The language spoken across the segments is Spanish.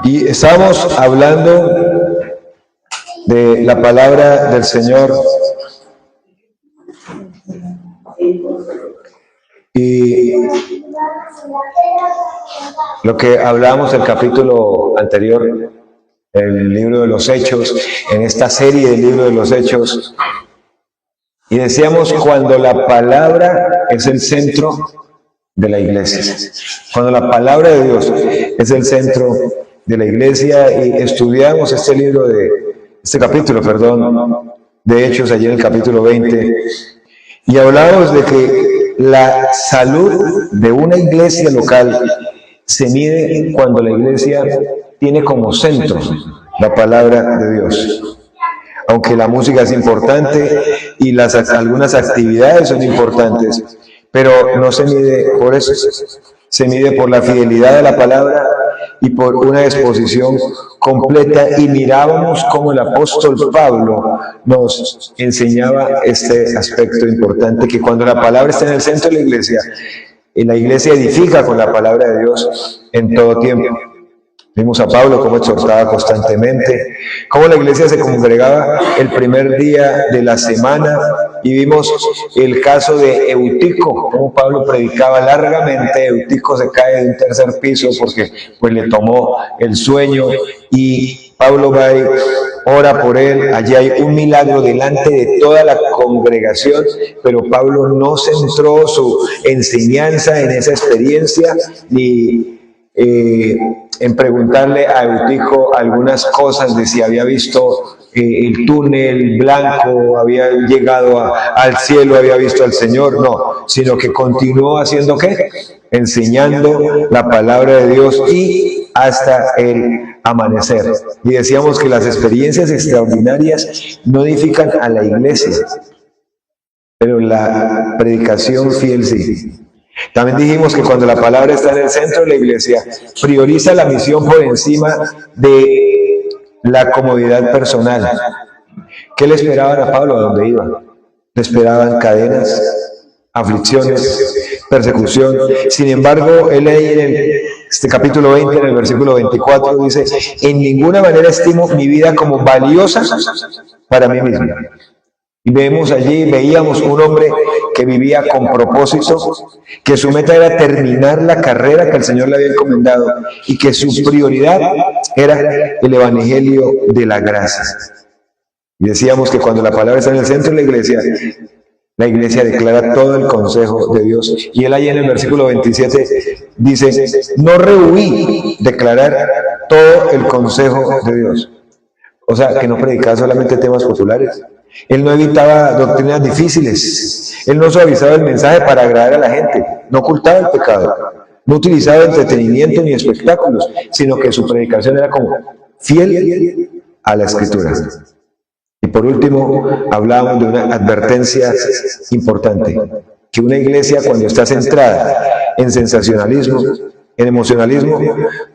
Y estamos hablando de la palabra del Señor. Y lo que hablábamos el capítulo anterior, el libro de los Hechos, en esta serie del libro de los Hechos, y decíamos cuando la palabra es el centro de la iglesia, cuando la palabra de Dios es el centro de la iglesia, y estudiamos este capítulo, de Hechos, allí en el capítulo 20, y hablábamos de que la salud de una iglesia local se mide cuando la iglesia tiene como centro la palabra de Dios. Aunque la música es importante y algunas actividades son importantes, pero no se mide por eso, se mide por la fidelidad de la palabra y por una exposición completa. Y mirábamos cómo el apóstol Pablo nos enseñaba este aspecto importante, que cuando la palabra está en el centro de la iglesia edifica con la palabra de Dios en todo tiempo. Vimos a Pablo cómo exhortaba constantemente, cómo la iglesia se congregaba el primer día de la semana, y vimos el caso de Eutico, cómo Pablo predicaba largamente. Eutico se cae de un tercer piso porque pues le tomó el sueño, y Pablo va y ora por él. Allí hay un milagro delante de toda la congregación, pero Pablo no centró su enseñanza en esa experiencia, ni en preguntarle a Eutico algunas cosas de si había visto el túnel blanco, había llegado al cielo, había visto al Señor. No, sino que continuó haciendo ¿qué? Enseñando la palabra de Dios, y hasta el amanecer. Y decíamos que las experiencias extraordinarias no edifican a la iglesia, pero la predicación fiel sí. También dijimos que cuando la palabra está en el centro de la iglesia, prioriza la misión por encima de la comodidad personal. ¿Qué le esperaban a Pablo a donde iba? Le esperaban cadenas, aflicciones, persecución. Sin embargo, él ahí en este capítulo 20, en el versículo 24, dice: en ninguna manera estimo mi vida como valiosa para mí mismo. Y veíamos un hombre que vivía con propósito, que su meta era terminar la carrera que el Señor le había encomendado, y que su prioridad era el evangelio de la gracia. Y decíamos que cuando la palabra está en el centro de la iglesia declara todo el consejo de Dios. Y él ahí en el versículo 27 dice: no rehuí declarar todo el consejo de Dios. O sea, que no predicaba solamente temas populares. Él no evitaba doctrinas difíciles. Él no suavizaba el mensaje para agradar a la gente. No ocultaba el pecado. No utilizaba entretenimiento ni espectáculos, sino que su predicación era como fiel a la Escritura. Y por último, hablábamos de una advertencia importante: que una iglesia, cuando está centrada en sensacionalismo, en emocionalismo,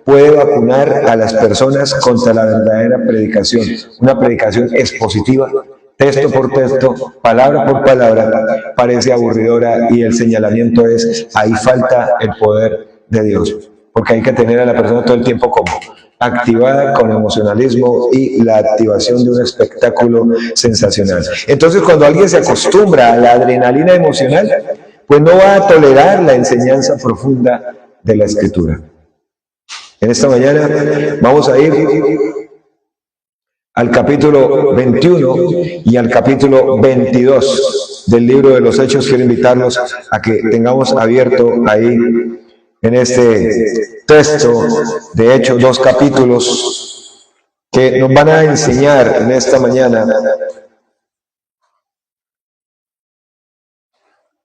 puede vacunar a las personas contra la verdadera predicación. Una predicación expositiva, texto por texto, palabra por palabra, parece aburridora, y el señalamiento es: ahí falta el poder de Dios, porque hay que tener a la persona todo el tiempo como activada con emocionalismo y la activación de un espectáculo sensacional. Entonces, cuando alguien se acostumbra a la adrenalina emocional, pues no va a tolerar la enseñanza profunda de la Escritura. En esta mañana vamos a ir al capítulo 21 y al capítulo 22 del libro de los Hechos. Quiero invitarlos a que tengamos abierto ahí en este texto de Hechos 2 capítulos que nos van a enseñar en esta mañana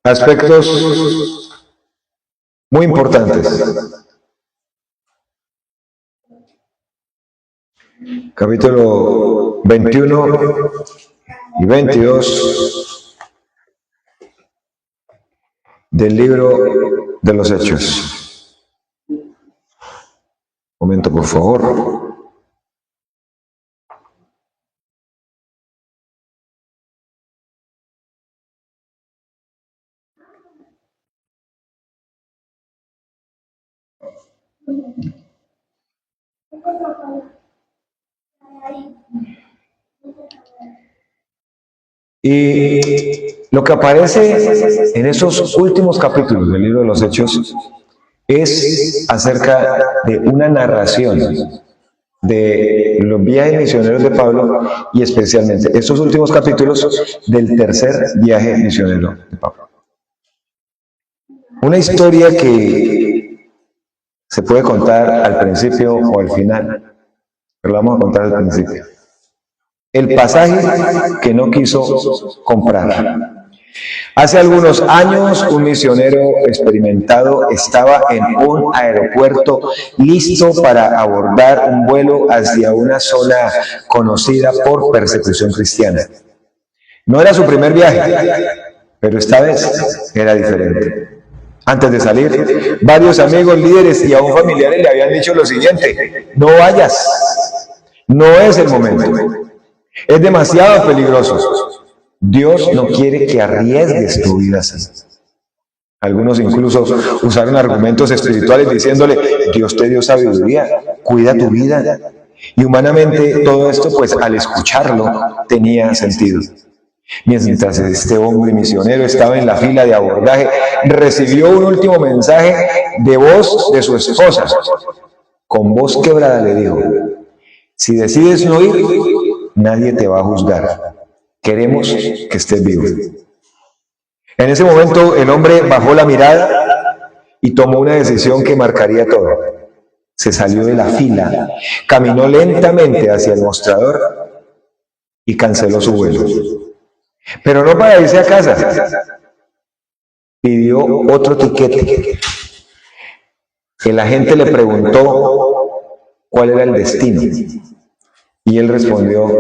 aspectos muy importantes. Capítulo 21 y 22 del libro de los Hechos. Un momento, por favor. Y lo que aparece en esos últimos capítulos del libro de los Hechos es acerca de una narración de los viajes misioneros de Pablo y especialmente estos últimos capítulos del tercer viaje misionero de Pablo. Una historia que se puede contar al principio o al final, pero la vamos a contar al principio. El pasaje que no quiso comprar. Hace algunos años, un misionero experimentado estaba en un aeropuerto listo para abordar un vuelo hacia una zona conocida por persecución cristiana. No era su primer viaje, pero esta vez era diferente. Antes de salir, varios amigos, líderes y aún familiares le habían dicho lo siguiente: no vayas, no es el momento, es demasiado peligroso. Dios no quiere que arriesgues tu vida así. Algunos incluso usaron argumentos espirituales diciéndole: Dios te dio sabiduría, cuida tu vida. Y humanamente todo esto, pues al escucharlo, tenía sentido. Mientras este hombre misionero estaba en la fila de abordaje, recibió un último mensaje de voz de su esposa. Con voz quebrada le dijo: si decides no ir, nadie te va a juzgar. Queremos que estés vivo. En ese momento el hombre bajó la mirada y tomó una decisión que marcaría todo. Se salió de la fila, caminó lentamente hacia el mostrador y canceló su vuelo. Pero no para irse a casa. Pidió otro tiquete. El agente le preguntó cuál era el destino y él respondió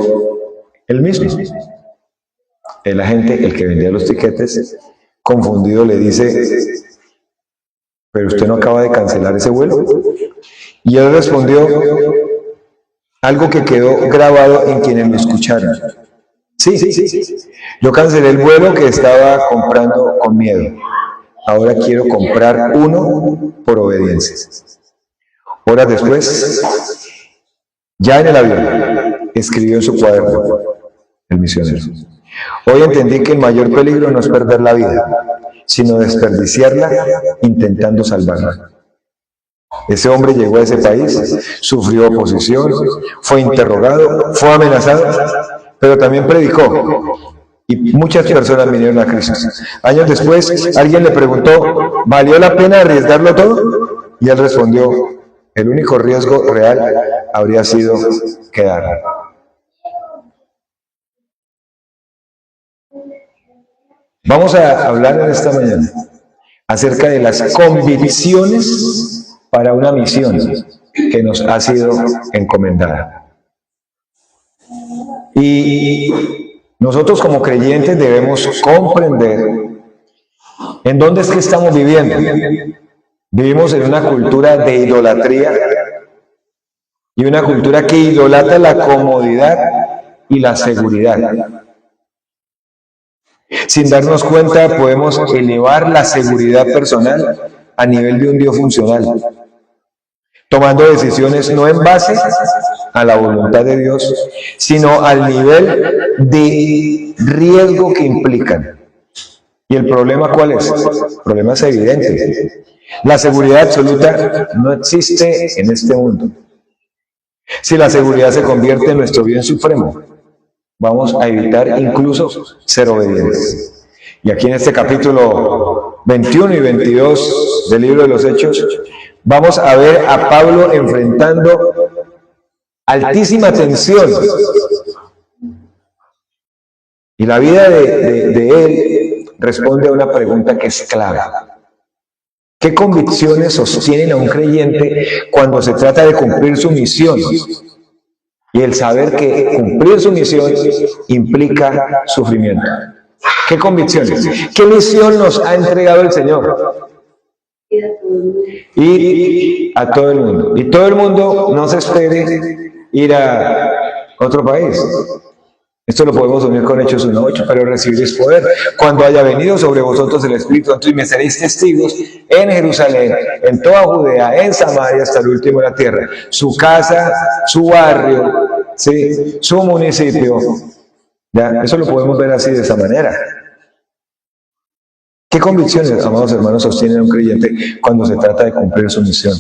el mismo. El agente, el que vendía los tiquetes, confundido le dice: ¿pero usted no acaba de cancelar ese vuelo? Y él respondió algo que quedó grabado en quienes lo escucharon: sí, yo cancelé el vuelo que estaba comprando con miedo. Ahora quiero comprar uno por obediencia. Horas después, ya en el avión, escribió en su cuaderno el misionero: hoy entendí que el mayor peligro no es perder la vida, sino desperdiciarla intentando salvarla. Ese hombre llegó a ese país, sufrió oposición, fue interrogado, fue amenazado, pero también predicó. Y muchas personas vinieron a Cristo. Años después, alguien le preguntó: ¿valió la pena arriesgarlo todo? Y él respondió: el único riesgo real habría sido quedar. Vamos a hablar en esta mañana acerca de las convicciones para una misión que nos ha sido encomendada. Y nosotros como creyentes debemos comprender en dónde es que estamos viviendo. Vivimos en una cultura de idolatría y una cultura que idolatra la comodidad y la seguridad. Sin darnos cuenta, podemos elevar la seguridad personal a nivel de un Dios funcional, tomando decisiones no en base a la voluntad de Dios, sino al nivel de riesgo que implican. ¿Y el problema cuál es? El problema es evidente. La seguridad absoluta no existe en este mundo. Si la seguridad se convierte en nuestro bien supremo, vamos a evitar incluso ser obedientes. Y aquí en este capítulo 21 y 22 del libro de los Hechos, vamos a ver a Pablo enfrentando altísima tensión. Y la vida de él responde a una pregunta que es clave. ¿Qué convicciones sostienen a un creyente cuando se trata de cumplir su misión? Y el saber que cumplir su misión implica sufrimiento. ¿Qué convicciones? ¿Qué misión nos ha entregado el Señor? Ir a todo el mundo. Y todo el mundo no se espere ir a otro país. Esto lo podemos unir con Hechos 1:8, pero recibiréis poder cuando haya venido sobre vosotros el Espíritu Santo y me seréis testigos en Jerusalén, en toda Judea, en Samaria, hasta el último de la tierra. Su casa, su barrio, ¿sí?, su municipio. ¿Ya? Eso lo podemos ver así, de esa manera. ¿Qué convicciones, amados hermanos, sostiene un creyente cuando se trata de cumplir su misión?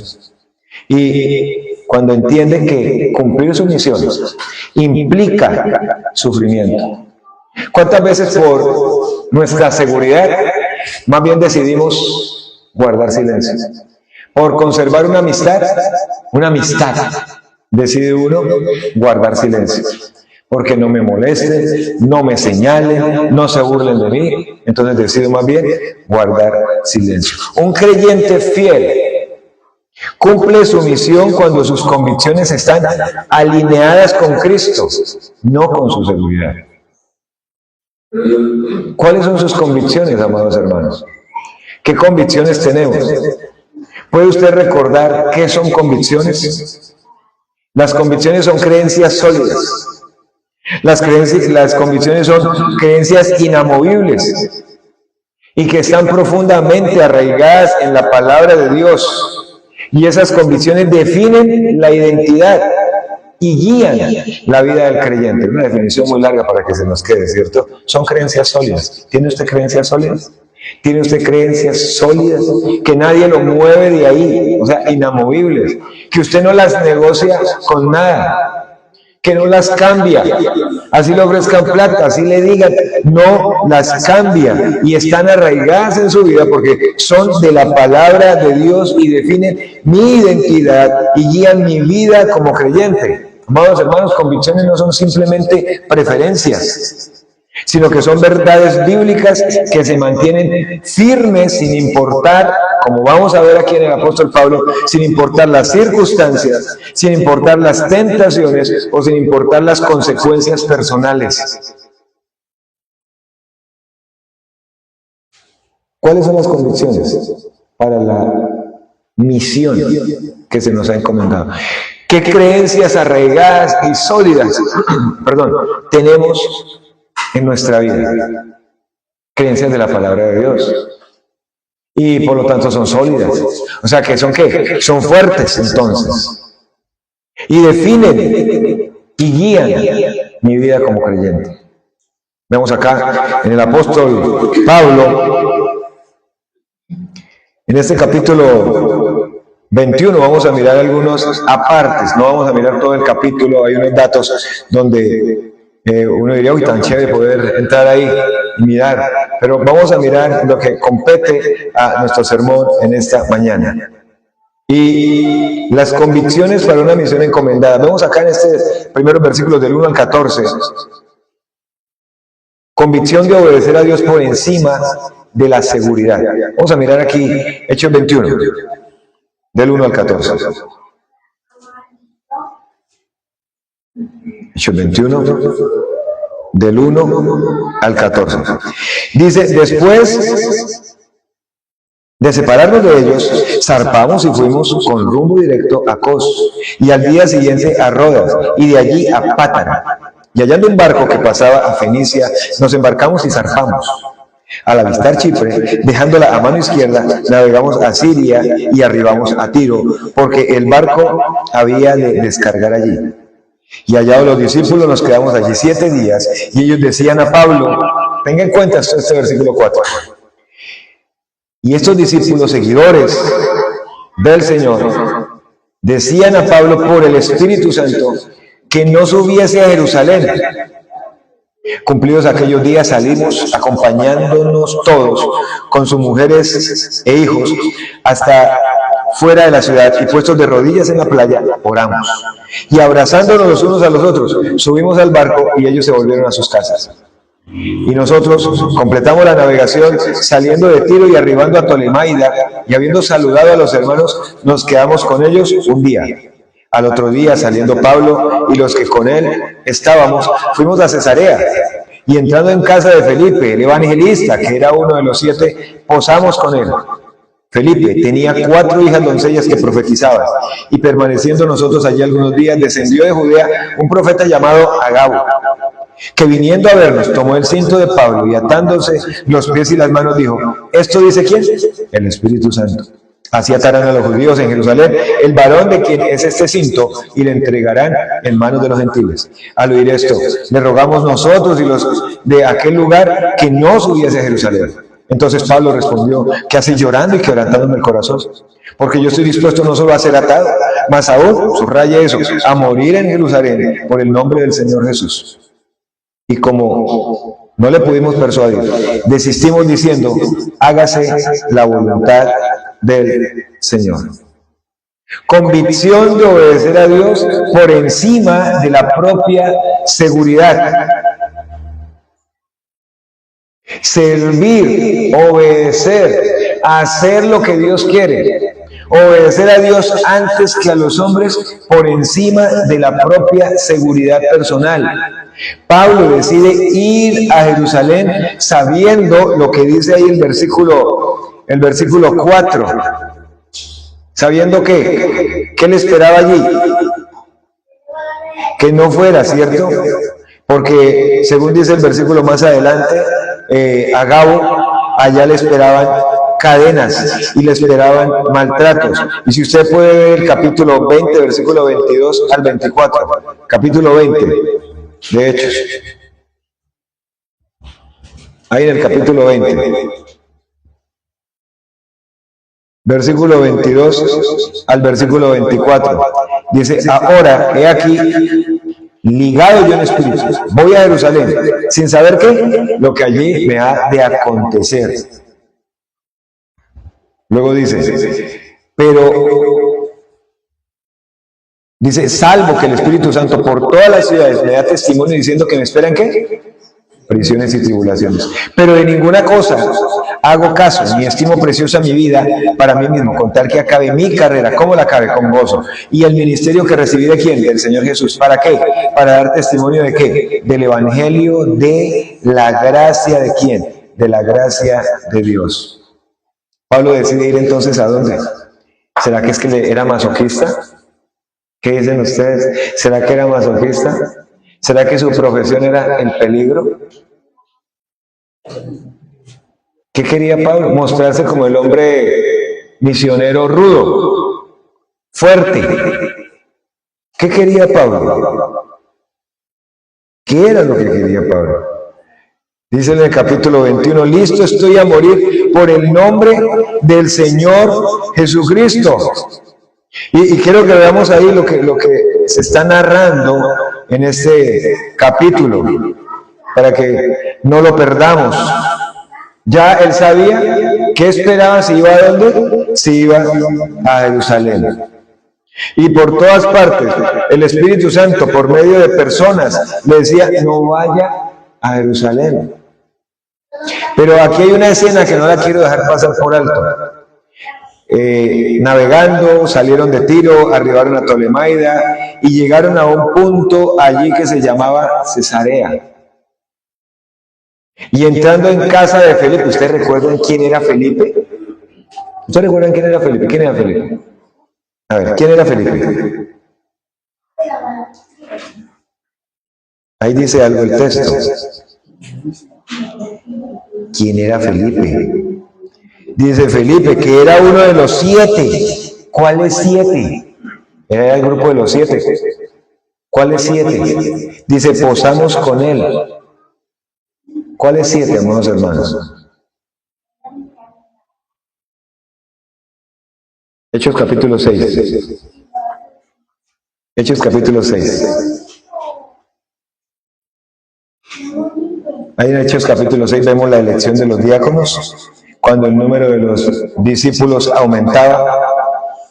Y cuando entiende que cumplir su misión implica sufrimiento. ¿Cuántas veces por nuestra seguridad más bien decidimos guardar silencio? Por conservar una amistad, decide uno guardar silencio. Porque no me molesten, no me señalen, no se burlen de mí. Entonces decido más bien guardar silencio. Un creyente fiel cumple su misión cuando sus convicciones están alineadas con Cristo, no con su seguridad. ¿Cuáles son sus convicciones, amados hermanos? ¿Qué convicciones tenemos? ¿Puede usted recordar qué son convicciones? Las convicciones son creencias sólidas. Las convicciones son creencias inamovibles y que están profundamente arraigadas en la palabra de Dios. Y esas convicciones definen la identidad y guían la vida del creyente. Una definición muy larga para que se nos quede, ¿cierto? Son creencias sólidas. ¿Tiene usted creencias sólidas? ¿Tiene usted creencias sólidas que nadie lo mueve de ahí? O sea, inamovibles. Que usted no las negocia con nada. Que no las cambia, así le ofrezcan plata, así le digan, no las cambia y están arraigadas en su vida porque son de la palabra de Dios y definen mi identidad y guían mi vida como creyente. Amados hermanos, convicciones no son simplemente preferencias, sino que son verdades bíblicas que se mantienen firmes sin importar, como vamos a ver aquí en el apóstol Pablo, sin importar las circunstancias, sin importar las tentaciones o sin importar las consecuencias personales. ¿Cuáles son las convicciones para la misión que se nos ha encomendado? ¿Qué creencias arraigadas y sólidas, tenemos en nuestra vida? Creencias de la palabra de Dios. Y por lo tanto son sólidas. O sea, que son ¿qué? Son fuertes entonces. Y definen y guían mi vida como creyente. Vemos acá en el apóstol Pablo, en este capítulo 21, vamos a mirar algunos apartes, no vamos a mirar todo el capítulo, hay unos datos donde uno diría, uy, tan chévere poder entrar ahí y mirar, pero vamos a mirar lo que compete a nuestro sermón en esta mañana. Y las convicciones para una misión encomendada. Vemos acá en estos primeros versículos del 1 al 14. Convicción de obedecer a Dios por encima de la seguridad. Vamos a mirar aquí Hechos 21, del 1 al 14. Hechos 21, del 1 al 14. Dice, después de separarnos de ellos, zarpamos y fuimos con rumbo directo a Cos, y al día siguiente a Rodas, y de allí a Pátara. Y hallando un barco que pasaba a Fenicia, nos embarcamos y zarpamos. Al avistar Chipre, dejándola a mano izquierda, navegamos a Siria y arribamos a Tiro, porque el barco había de descargar allí. Y hallados los discípulos, nos quedamos allí 7 días, y ellos decían a Pablo, tenga en cuenta este versículo 4, y estos discípulos seguidores del Señor decían a Pablo por el Espíritu Santo que no subiese a Jerusalén. Cumplidos aquellos días, salimos acompañándonos todos con sus mujeres e hijos hasta fuera de la ciudad, y puestos de rodillas en la playa, oramos. Y abrazándonos los unos a los otros, subimos al barco y ellos se volvieron a sus casas. Y nosotros completamos la navegación saliendo de Tiro y arribando a Tolemaida, y habiendo saludado a los hermanos, nos quedamos con ellos un día. Al otro día, saliendo Pablo y los que con él estábamos, fuimos a Cesarea, y entrando en casa de Felipe, el evangelista, que era uno de los 7, posamos con él. Felipe tenía 4 hijas doncellas que profetizaban, y permaneciendo nosotros allí algunos días, descendió de Judea un profeta llamado Agabo, que viniendo a vernos, tomó el cinto de Pablo y atándose los pies y las manos dijo, ¿esto dice quién? El Espíritu Santo. Así atarán a los judíos en Jerusalén el varón de quien es este cinto y le entregarán en manos de los gentiles. Al oír esto, le rogamos nosotros y los de aquel lugar que no subiese a Jerusalén. Entonces Pablo respondió, ¿qué hace llorando y quebrantándome el corazón? Porque yo estoy dispuesto no solo a ser atado, más aún, subraya eso, a morir en Jerusalén por el nombre del Señor Jesús. Y como no le pudimos persuadir, desistimos diciendo, hágase la voluntad del Señor. Convicción de obedecer a Dios por encima de la propia seguridad. Servir, obedecer, hacer lo que Dios quiere. Obedecer a Dios antes que a los hombres por encima de la propia seguridad personal. Pablo decide ir a Jerusalén sabiendo lo que dice ahí el versículo 4. Sabiendo que, ¿qué le esperaba allí? Que no fuera, ¿cierto? Porque según dice el versículo más adelante, a Gabo allá le esperaban cadenas y le esperaban maltratos. Y si usted puede ver el capítulo 20, versículo 22 al 24, capítulo 20 de Hechos, ahí en el capítulo 20, versículo 22 al versículo 24, dice, ahora, he aquí, ligado yo en espíritu, voy a Jerusalén, sin saber qué, lo que allí me ha de acontecer. Luego dice, pero, dice, salvo que el Espíritu Santo por todas las ciudades me da testimonio diciendo que me esperan ¿qué? Prisiones y tribulaciones. Pero de ninguna cosa hago caso, ni estimo preciosa mi vida para mí mismo, contar que acabe mi carrera, ¿cómo la acabe? Con gozo. Y el ministerio que recibí de quién? Del Señor Jesús. ¿Para qué? Para dar testimonio de qué? Del evangelio de la gracia de quién? De la gracia de Dios. Pablo decide ir entonces ¿a dónde? ¿Será que es que era masoquista? ¿Qué dicen ustedes? ¿Será que era masoquista? ¿Será que su profesión era el peligro? ¿Qué quería Pablo? Mostrarse como el hombre misionero rudo, fuerte. ¿Qué quería Pablo? ¿Qué era lo que quería Pablo? Dice en el capítulo 21, listo estoy a morir por el nombre del Señor Jesucristo. Y quiero que veamos ahí lo que se está narrando en este capítulo, para que no lo perdamos. Ya él sabía qué esperaba, si iba a dónde, si iba a Jerusalén. Y por todas partes, el Espíritu Santo, por medio de personas, le decía, no vaya a Jerusalén. Pero aquí hay una escena que no la quiero dejar pasar por alto. Navegando, salieron de Tiro, arribaron a Ptolemaida y llegaron a un punto allí que se llamaba Cesarea. Y entrando en casa de Felipe, ¿ustedes recuerdan quién era Felipe? ¿Ustedes recuerdan quién era Felipe? ¿Quién era Felipe? A ver, ¿quién era Felipe? Ahí dice algo el texto. ¿Quién era Felipe? Dice Felipe que era uno de los 7. ¿Cuáles 7? Era el grupo de los 7. ¿Cuáles 7? Dice, posamos con él. ¿Cuáles 7, amados hermanos? Hechos capítulo 6. Hechos capítulo 6. Ahí en Hechos capítulo 6 vemos la elección de los diáconos, cuando el número de los discípulos aumentaba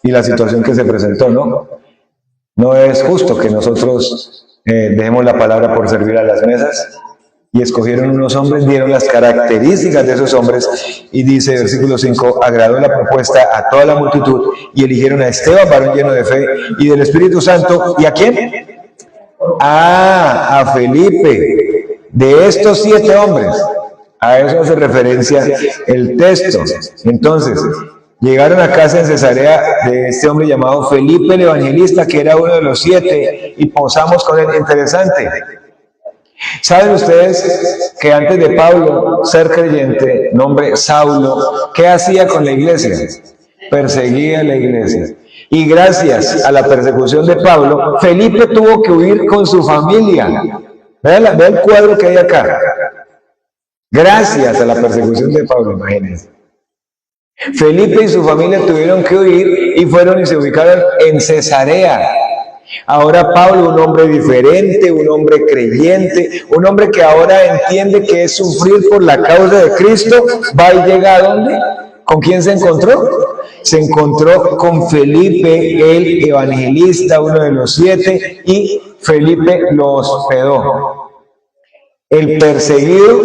y la situación que se presentó, ¿no? No es justo que nosotros dejemos la palabra por servir a las mesas. Y escogieron unos hombres, dieron las características de esos hombres, y dice versículo 5, agradó la propuesta a toda la multitud, y eligieron a Esteban, varón lleno de fe y del Espíritu Santo, ¿y a quién? A Felipe. De estos 7 hombres, a eso hace referencia el texto. Entonces, llegaron a casa en Cesarea de este hombre llamado Felipe el Evangelista, que era uno de los 7, y posamos con él. Interesante. ¿Saben ustedes que antes de Pablo ser creyente, nombre Saulo, qué hacía con la iglesia? Perseguía la iglesia. Y gracias a la persecución de Pablo, Felipe tuvo que huir con su familia. Vean el cuadro que hay acá. Gracias a la persecución de Pablo, imagínense. Felipe y su familia tuvieron que huir y fueron y se ubicaron en Cesarea. Ahora Pablo, un hombre diferente, un hombre creyente, un hombre que ahora entiende que es sufrir por la causa de Cristo, va y llega ¿a dónde? ¿Con quién se encontró? Se encontró con Felipe, el evangelista, uno de los 7, y Felipe lo hospedó. El perseguido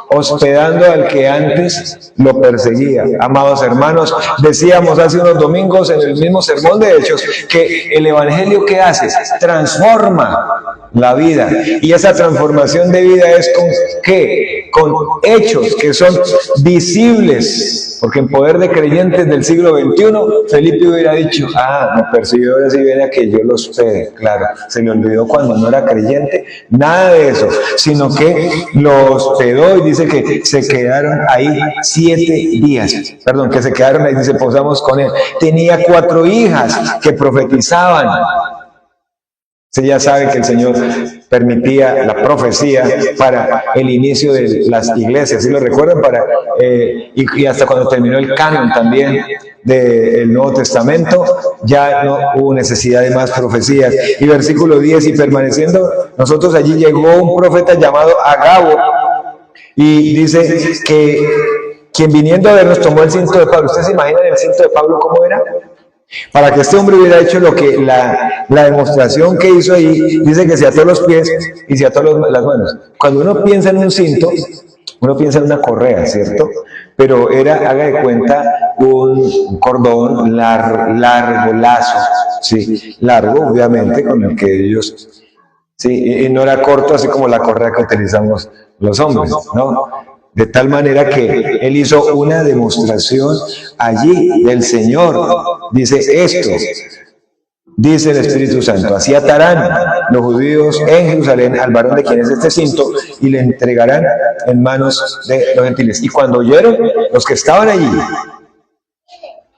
hospedando al que antes lo perseguía. Amados hermanos, decíamos hace unos domingos en el mismo sermón de Hechos que el evangelio ¿qué hace? Transforma la vida. Y esa transformación de vida es con ¿qué? Con hechos que son visibles. Porque en poder de creyentes del siglo XXI, Felipe hubiera dicho, los perseguidores sí vienen a que yo los hospede. Claro, se le olvidó cuando no era creyente, nada de eso, sino que lo hospedó y dice que se quedaron ahí 7 días. Perdón, que se quedaron ahí, dice, posamos con él. Tenía 4 hijas que profetizaban. Usted ya sabe que el Señor permitía la profecía para el inicio de las iglesias, ¿sí lo recuerdan? Y hasta cuando terminó el canon también del Nuevo Testamento, ya no hubo necesidad de más profecías. Y versículo 10, y permaneciendo nosotros allí, llegó un profeta llamado Agabo, y dice que quien viniendo a vernos tomó el cinto de Pablo. ¿Ustedes se imaginan el cinto de Pablo cómo era? Para que este hombre hubiera hecho lo que la demostración que hizo ahí, dice que se ató los pies y se ató las manos. Cuando uno piensa en un cinto, uno piensa en una correa, ¿cierto? Pero era, haga de cuenta, un cordón largo, lazo, sí, largo, obviamente, con el que ellos, sí, y no era corto, así como la correa que utilizamos los hombres, ¿no? De tal manera que él hizo una demostración allí del Señor. Dice esto, dice el Espíritu Santo, así atarán los judíos en Jerusalén al varón de quien es este cinto y le entregarán en manos de los gentiles. Y cuando oyeron los que estaban allí,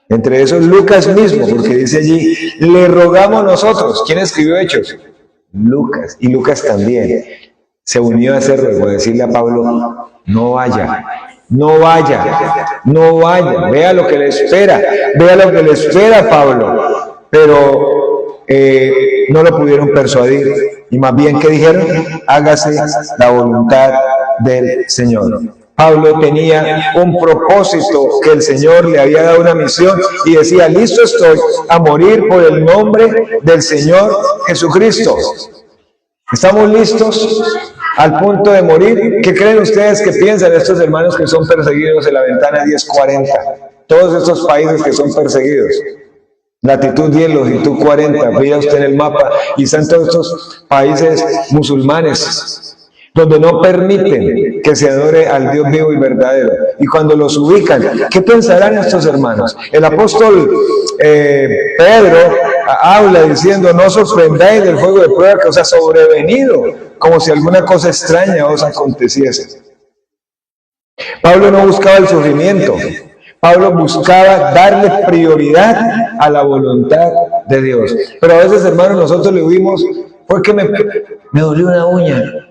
entre esos Lucas mismo, porque dice allí, le rogamos nosotros. ¿Quién escribió Hechos? Lucas. Y Lucas también se unió a ese ruego, a decirle a Pablo, no vaya, no vaya, no vaya, vea lo que le espera, vea lo que le espera Pablo. Pero no lo pudieron persuadir, y más bien, ¿qué dijeron? Hágase la voluntad del Señor. Pablo tenía un propósito, que el Señor le había dado una misión, y decía, listo estoy a morir por el nombre del Señor Jesucristo. ¿Estamos listos al punto de morir? ¿Qué creen ustedes que piensan estos hermanos que son perseguidos en la ventana 1040? Todos estos países que son perseguidos. Latitud 10, longitud 40. Vea usted en el mapa y están todos estos países musulmanes donde no permiten que se adore al Dios vivo y verdadero. Y cuando los ubican, ¿qué pensarán estos hermanos? El apóstol Pedro habla diciendo, no sorprendáis del fuego de prueba que os ha sobrevenido, como si alguna cosa extraña os aconteciese. Pablo no buscaba el sufrimiento, Pablo buscaba darle prioridad a la voluntad de Dios. Pero a veces, hermanos, nosotros le huimos porque me dolió una uña.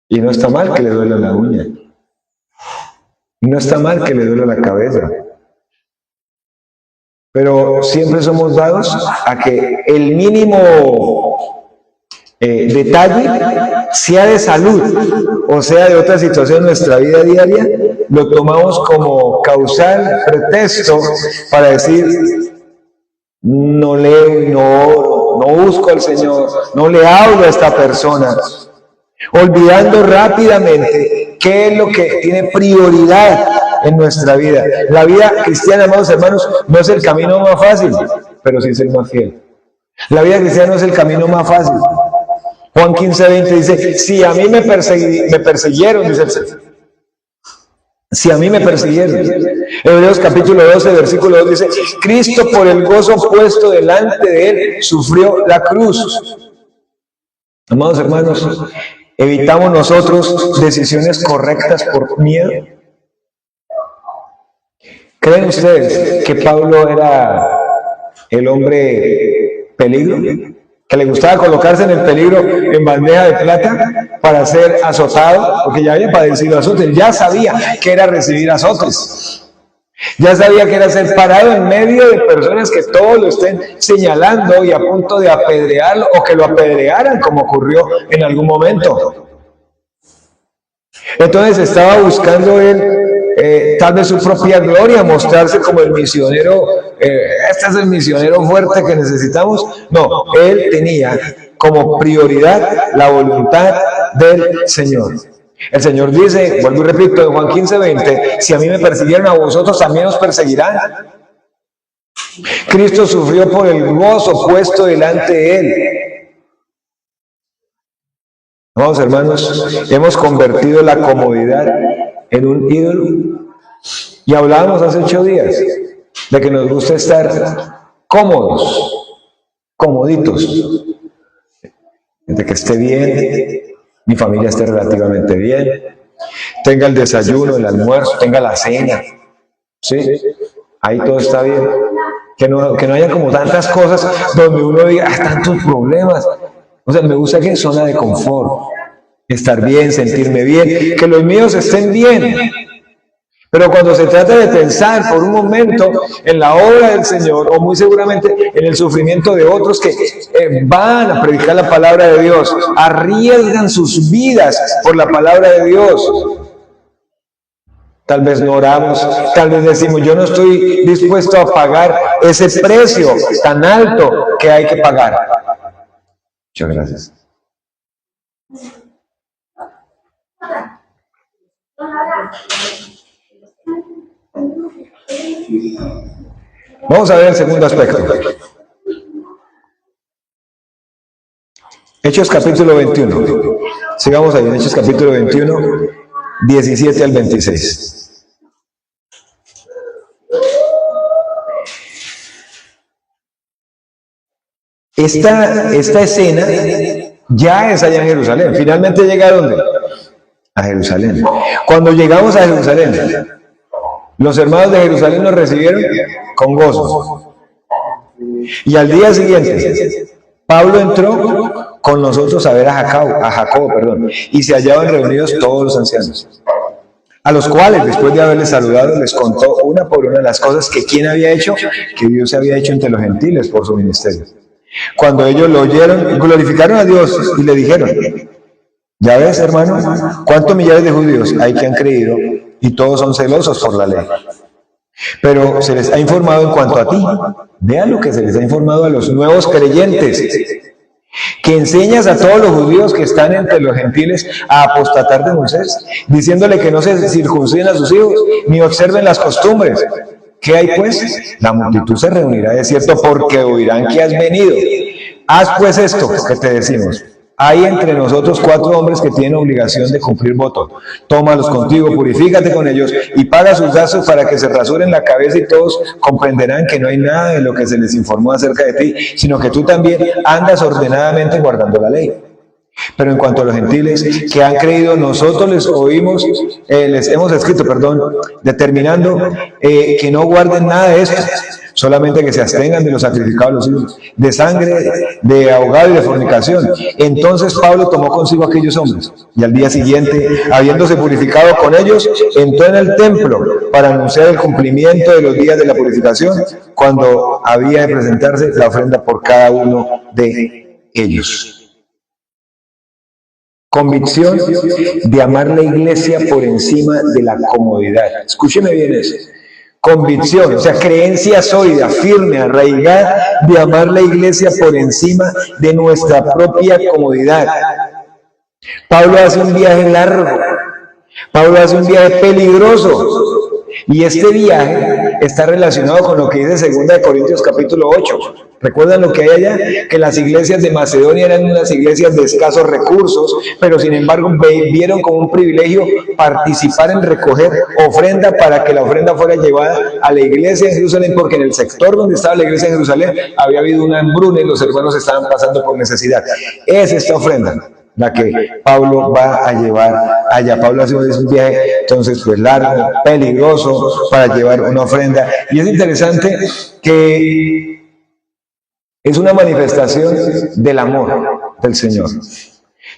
Y no está mal que le duela la uña. Y no está mal que le duela la cabeza. Pero siempre somos dados a que el mínimo detalle, sea de salud o sea de otra situación en nuestra vida diaria, lo tomamos como causal, pretexto para decir, no leo, no oro, no busco al Señor, no le hablo a esta persona, olvidando rápidamente qué es lo que tiene prioridad en nuestra vida. La vida cristiana, amados hermanos, no es el camino más fácil, pero sí es el más fiel. La vida cristiana no es el camino más fácil. Juan 15:20 dice, si a mí me persiguieron, dice el Señor. Si a mí me persiguieron. Hebreos capítulo 12, versículo 2 dice, Cristo por el gozo puesto delante de él sufrió la cruz. Amados hermanos, ¿evitamos nosotros decisiones correctas por miedo? ¿Creen ustedes que Pablo era el hombre peligro? ¿Que le gustaba colocarse en el peligro en bandeja de plata para ser azotado? Porque ya había padecido azotes, ya sabía que era recibir azotes. Ya sabía que era ser parado en medio de personas que todos lo estén señalando y a punto de apedrearlo o que lo apedrearan, como ocurrió en algún momento. Entonces estaba buscando él tal vez su propia gloria, mostrarse como el misionero, este es el misionero fuerte que necesitamos. No, él tenía como prioridad la voluntad del Señor. El Señor dice, vuelvo y repito, en Juan 15:20, si a mí me persiguieron, a vosotros también os perseguirán. Cristo sufrió por el gozo puesto delante de Él. Vamos, hermanos, hemos convertido la comodidad en un ídolo. Y hablábamos hace 8 días de que nos gusta estar cómodos, comoditos, de que esté bien, mi familia esté relativamente bien, tenga el desayuno, el almuerzo, tenga la cena, ¿sí? Ahí todo está bien. Que no haya como tantas cosas donde uno diga, tantos problemas. O sea, me gusta que es zona de confort, estar bien, sentirme bien, que los míos estén bien. Pero cuando se trata de pensar por un momento en la obra del Señor, o muy seguramente en el sufrimiento de otros que van a predicar la palabra de Dios, arriesgan sus vidas por la palabra de Dios, tal vez no oramos, tal vez decimos, yo no estoy dispuesto a pagar ese precio tan alto que hay que pagar. Muchas gracias. Vamos a ver el segundo aspecto. Hechos capítulo 21. Sigamos ahí en Hechos capítulo 21, 17 al 26. Esta escena ya es allá en Jerusalén. Finalmente llega ¿a dónde? A Jerusalén. Cuando llegamos a Jerusalén, los hermanos de Jerusalén nos recibieron con gozo. Y al día siguiente, Pablo entró con nosotros a ver a Jacobo, y se hallaban reunidos todos los ancianos, a los cuales, después de haberles saludado, les contó una por una las cosas que quién había hecho, que Dios había hecho entre los gentiles por su ministerio. Cuando ellos lo oyeron, glorificaron a Dios y le dijeron, ya ves, hermano, cuántos millares de judíos hay que han creído y todos son celosos por la ley. Pero se les ha informado en cuanto a ti. Vean lo que se les ha informado a los nuevos creyentes, que enseñas a todos los judíos que están entre los gentiles a apostatar de Moisés, diciéndole que no se circunciden a sus hijos, ni observen las costumbres. ¿Qué hay pues? La multitud se reunirá de cierto porque oirán que has venido. Haz pues esto que te decimos. Hay entre nosotros 4 hombres que tienen obligación de cumplir voto. Tómalos contigo, purifícate con ellos y paga sus gastos para que se rasuren la cabeza y todos comprenderán que no hay nada de lo que se les informó acerca de ti, sino que tú también andas ordenadamente guardando la ley. Pero en cuanto a los gentiles que han creído, nosotros les hemos escrito, determinando que no guarden nada de esto, solamente que se abstengan de los sacrificados a los ídolos, de sangre, de ahogado y de fornicación. Entonces Pablo tomó consigo a aquellos hombres, y al día siguiente, habiéndose purificado con ellos, entró en el templo para anunciar el cumplimiento de los días de la purificación, cuando había de presentarse la ofrenda por cada uno de ellos. Convicción de amar la iglesia por encima de la comodidad. Escúcheme bien eso. Convicción, o sea, creencia sólida, firme, arraigada de amar la iglesia por encima de nuestra propia comodidad. Pablo hace un viaje largo, Pablo hace un viaje peligroso, y este viaje está relacionado con lo que dice 2 Corintios capítulo 8. ¿Recuerdan lo que hay allá? Que las iglesias de Macedonia eran unas iglesias de escasos recursos, pero sin embargo vieron como un privilegio participar en recoger ofrenda para que la ofrenda fuera llevada a la iglesia de Jerusalén, porque en el sector donde estaba la iglesia de Jerusalén había habido una hambruna y los hermanos estaban pasando por necesidad. Es esta ofrenda la que Pablo va a llevar allá. Pablo hace un viaje, entonces, pues largo, peligroso, para llevar una ofrenda. Y es interesante que es una manifestación del amor del Señor,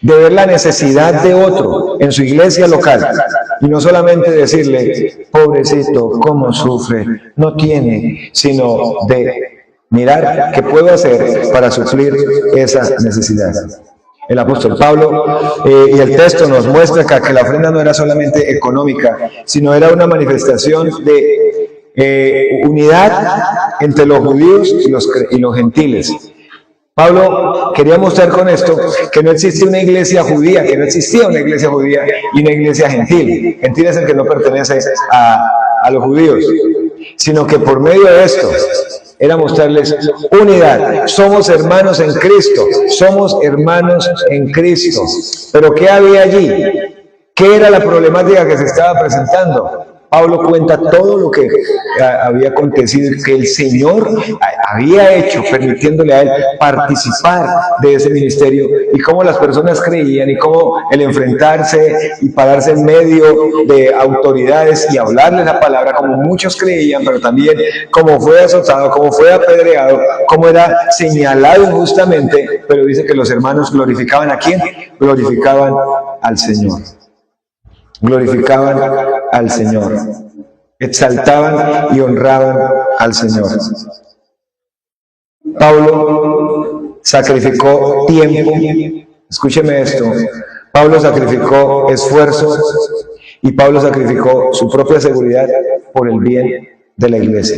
de ver la necesidad de otro en su iglesia local, y no solamente decirle, pobrecito, cómo sufre, no tiene, sino de mirar qué puedo hacer para suplir esa necesidad. El apóstol Pablo y el texto nos muestra que la ofrenda no era solamente económica, sino era una manifestación de unidad entre los judíos y los gentiles. Pablo quería mostrar con esto que no existe una iglesia judía, que no existía una iglesia judía y una iglesia gentil. Gentil es el que no pertenece a los judíos, sino que por medio de esto era mostrarles unidad. Somos hermanos en Cristo, somos hermanos en Cristo. Pero ¿qué había allí? ¿Qué era la problemática que se estaba presentando? Pablo cuenta todo lo que había acontecido, que el Señor había hecho, permitiéndole a él participar de ese ministerio, y cómo las personas creían, y cómo el enfrentarse y pararse en medio de autoridades y hablarles la palabra, como muchos creían, pero también cómo fue azotado, cómo fue apedreado, cómo era señalado injustamente, pero dice que los hermanos glorificaban ¿a quién? Glorificaban al Señor. Glorificaban al Señor, exaltaban y honraban al Señor. Pablo sacrificó tiempo, escúcheme esto, Pablo sacrificó esfuerzo y Pablo sacrificó su propia seguridad por el bien de la iglesia.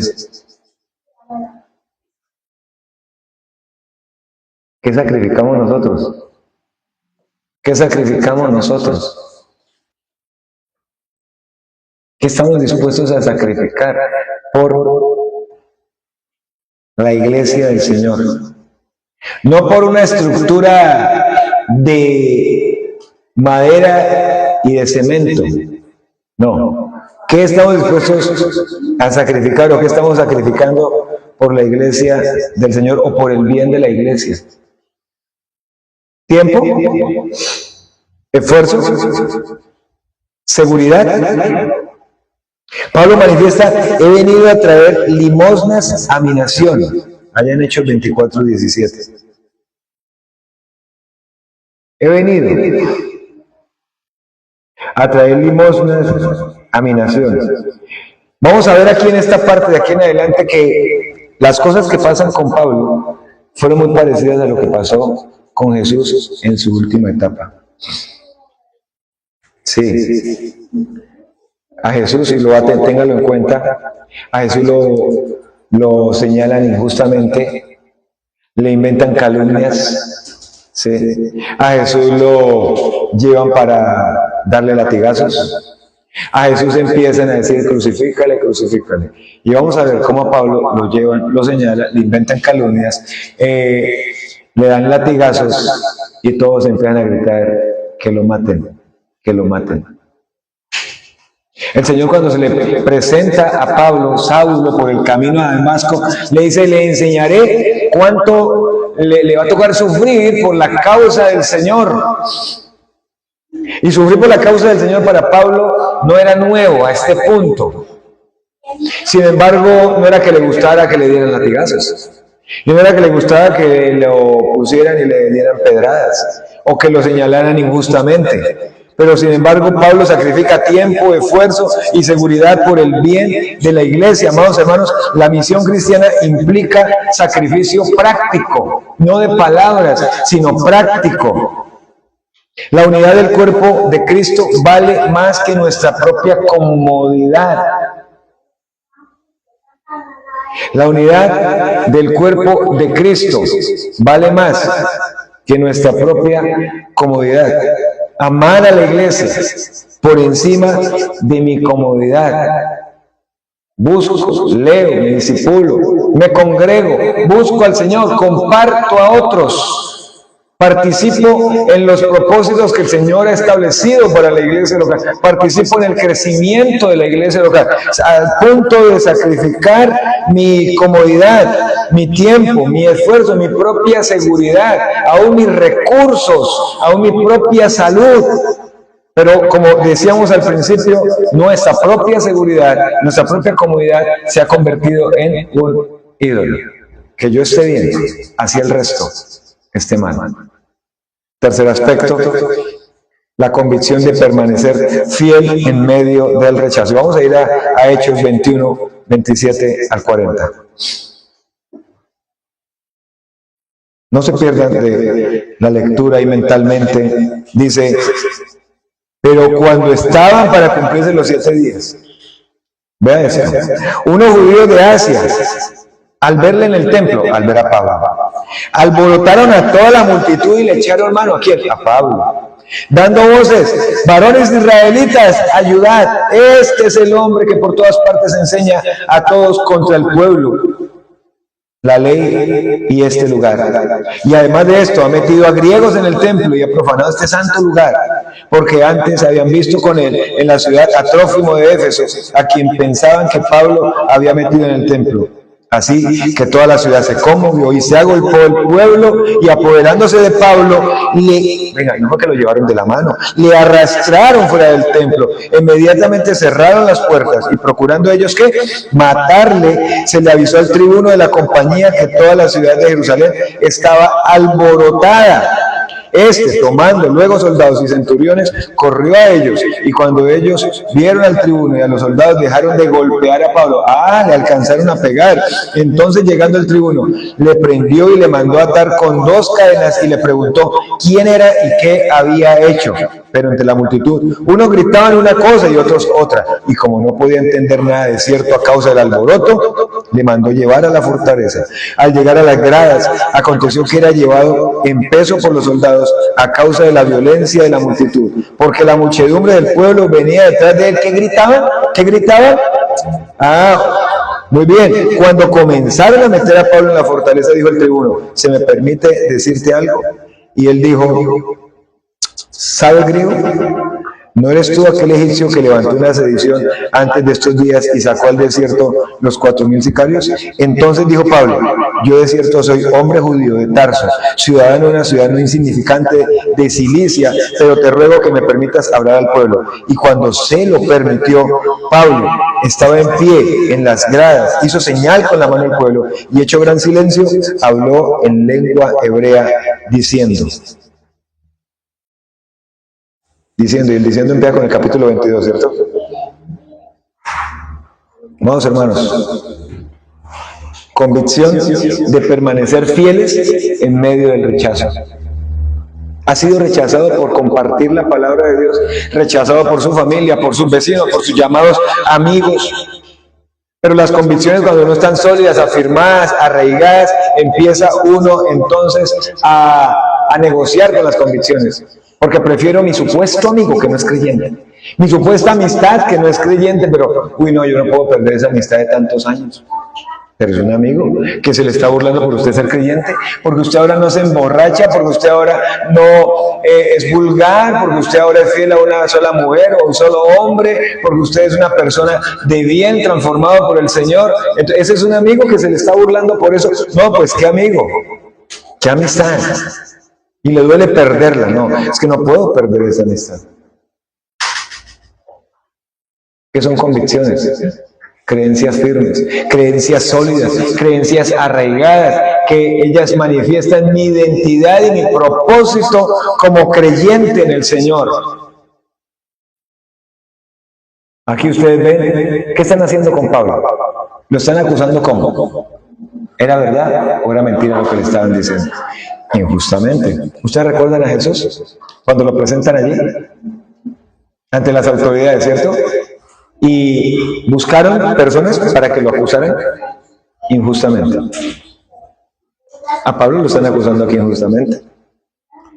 ¿Qué sacrificamos nosotros? ¿Qué sacrificamos nosotros? ¿Qué estamos dispuestos a sacrificar por la iglesia del Señor? No por una estructura de madera y de cemento. No. ¿Qué estamos dispuestos a sacrificar o qué estamos sacrificando por la iglesia del Señor o por el bien de la iglesia? ¿Tiempo? ¿Esfuerzo? ¿Seguridad? Pablo manifiesta, he venido a traer limosnas a mi nación, allá en Hechos 24:17. He venido a traer limosnas a mi nación. Vamos a ver aquí en esta parte de aquí en adelante que las cosas que pasan con Pablo fueron muy parecidas a lo que pasó con Jesús en su última etapa. Sí. A Jesús, y téngalo en cuenta, a Jesús lo señalan injustamente, le inventan calumnias, ¿sí? A Jesús lo llevan para darle latigazos, a Jesús empiezan a decir crucifícale, crucifícale, y vamos a ver cómo a Pablo lo llevan, lo señalan, le inventan calumnias, le dan latigazos y todos empiezan a gritar que lo maten, que lo maten. El Señor, cuando se le presenta a Pablo, Saulo, por el camino a Damasco, le dice, le enseñaré cuánto le va a tocar sufrir por la causa del Señor. Y sufrir por la causa del Señor para Pablo no era nuevo a este punto. Sin embargo, no era que le gustara que le dieran latigazos. Y no era que le gustara que lo pusieran y le dieran pedradas, o que lo señalaran injustamente. Pero sin embargo, Pablo sacrifica tiempo, esfuerzo y seguridad por el bien de la iglesia. Amados hermanos, la misión cristiana implica sacrificio práctico, no de palabras, sino práctico. La unidad del cuerpo de Cristo vale más que nuestra propia comodidad. La unidad del cuerpo de Cristo vale más que nuestra propia comodidad. Amar a la iglesia por encima de mi comodidad. busco, leo, me disipulo, me congrego, busco al Señor, comparto a otros. Participo en los propósitos que el Señor ha establecido para la iglesia local. Participo en el crecimiento de la iglesia local. Al punto de sacrificar mi comodidad, mi tiempo, mi esfuerzo, mi propia seguridad, aún mis recursos, aún mi propia salud. Pero como decíamos al principio, nuestra propia seguridad, nuestra propia comodidad se ha convertido en un ídolo. Que yo esté bien, así el resto esté mal. Tercer aspecto, la convicción de permanecer fiel en medio del rechazo. Vamos a ir a Hechos 21, 27 al 40. No se pierdan de la lectura y mentalmente dice, pero cuando estaban para cumplirse los 7 días, vean eso, unos judíos de Asia, al verle en el templo, al ver a Pablo, alborotaron a toda la multitud y le echaron mano. ¿A quién? A Pablo. Dando voces, varones israelitas, ayudad. Este es el hombre que por todas partes enseña a todos contra el pueblo, la ley y este lugar. Y además de esto, ha metido a griegos en el templo y ha profanado este santo lugar, porque antes habían visto con él en la ciudad a Trófimo de Éfeso, a quien pensaban que Pablo había metido en el templo. Así que toda la ciudad se conmovió y se agolpó el pueblo, y apoderándose de Pablo, no fue que lo llevaron de la mano, le arrastraron fuera del templo. Inmediatamente cerraron las puertas y, procurando ellos que matarle, se le avisó al tribuno de la compañía que toda la ciudad de Jerusalén estaba alborotada. Tomando luego soldados y centuriones, corrió a ellos, y cuando ellos vieron al tribuno y a los soldados, dejaron de golpear a Pablo. Le alcanzaron a pegar. Entonces, llegando el tribuno, le prendió y le mandó atar con 2 cadenas y le preguntó quién era y qué había hecho. Pero entre la multitud, unos gritaban una cosa y otros otra, y como no podía entender nada de cierto a causa del alboroto, le mandó llevar a la fortaleza. Al llegar a las gradas, aconteció que era llevado en peso por los soldados a causa de la violencia de la multitud, porque la muchedumbre del pueblo venía detrás de él. ¿Qué gritaban? ¿Qué gritaban? Muy bien. Cuando comenzaron a meter a Pablo en la fortaleza, dijo el tribuno, ¿se me permite decirte algo? Y él dijo, ¿sabes griego? ¿No eres tú aquel egipcio que levantó una sedición antes de estos días y sacó al desierto los 4,000 sicarios? Entonces dijo Pablo, yo de cierto soy hombre judío de Tarso, ciudadano de una ciudad no insignificante de Cilicia, pero te ruego que me permitas hablar al pueblo. Y cuando se lo permitió, Pablo estaba en pie en las gradas, hizo señal con la mano al pueblo y, hecho gran silencio, habló en lengua hebrea diciendo, y el diciendo empieza con el capítulo 22, ¿cierto? Vamos, hermanos. Convicción de permanecer fieles en medio del rechazo. Ha sido rechazado por compartir la palabra de Dios, rechazado por su familia, por sus vecinos, por sus llamados amigos. Pero las convicciones, cuando no están sólidas, afirmadas, arraigadas, empieza uno entonces a negociar con las convicciones. Porque prefiero mi supuesto amigo que no es creyente, mi supuesta amistad que no es creyente, pero, yo no puedo perder esa amistad de tantos años. Pero es un amigo que se le está burlando por usted ser creyente, porque usted ahora no se emborracha, porque usted ahora no es vulgar, porque usted ahora es fiel a una sola mujer o a un solo hombre, porque usted es una persona de bien transformado por el Señor. Entonces, ese es un amigo que se le está burlando por eso. No, pues qué amigo, qué amistad. Y le duele perderla. No, es que no puedo perder esa amistad. ¿Qué son convicciones? Creencias firmes, creencias sólidas, creencias arraigadas, que ellas manifiestan mi identidad y mi propósito como creyente en el Señor. Aquí ustedes ven, ¿qué están haciendo con Pablo? Lo están acusando como, ¿era verdad o era mentira lo que le estaban diciendo? Injustamente. ¿Ustedes recuerdan a Jesús cuando lo presentan allí ante las autoridades, cierto? Y buscaron personas para que lo acusaran injustamente. A Pablo lo están acusando aquí injustamente.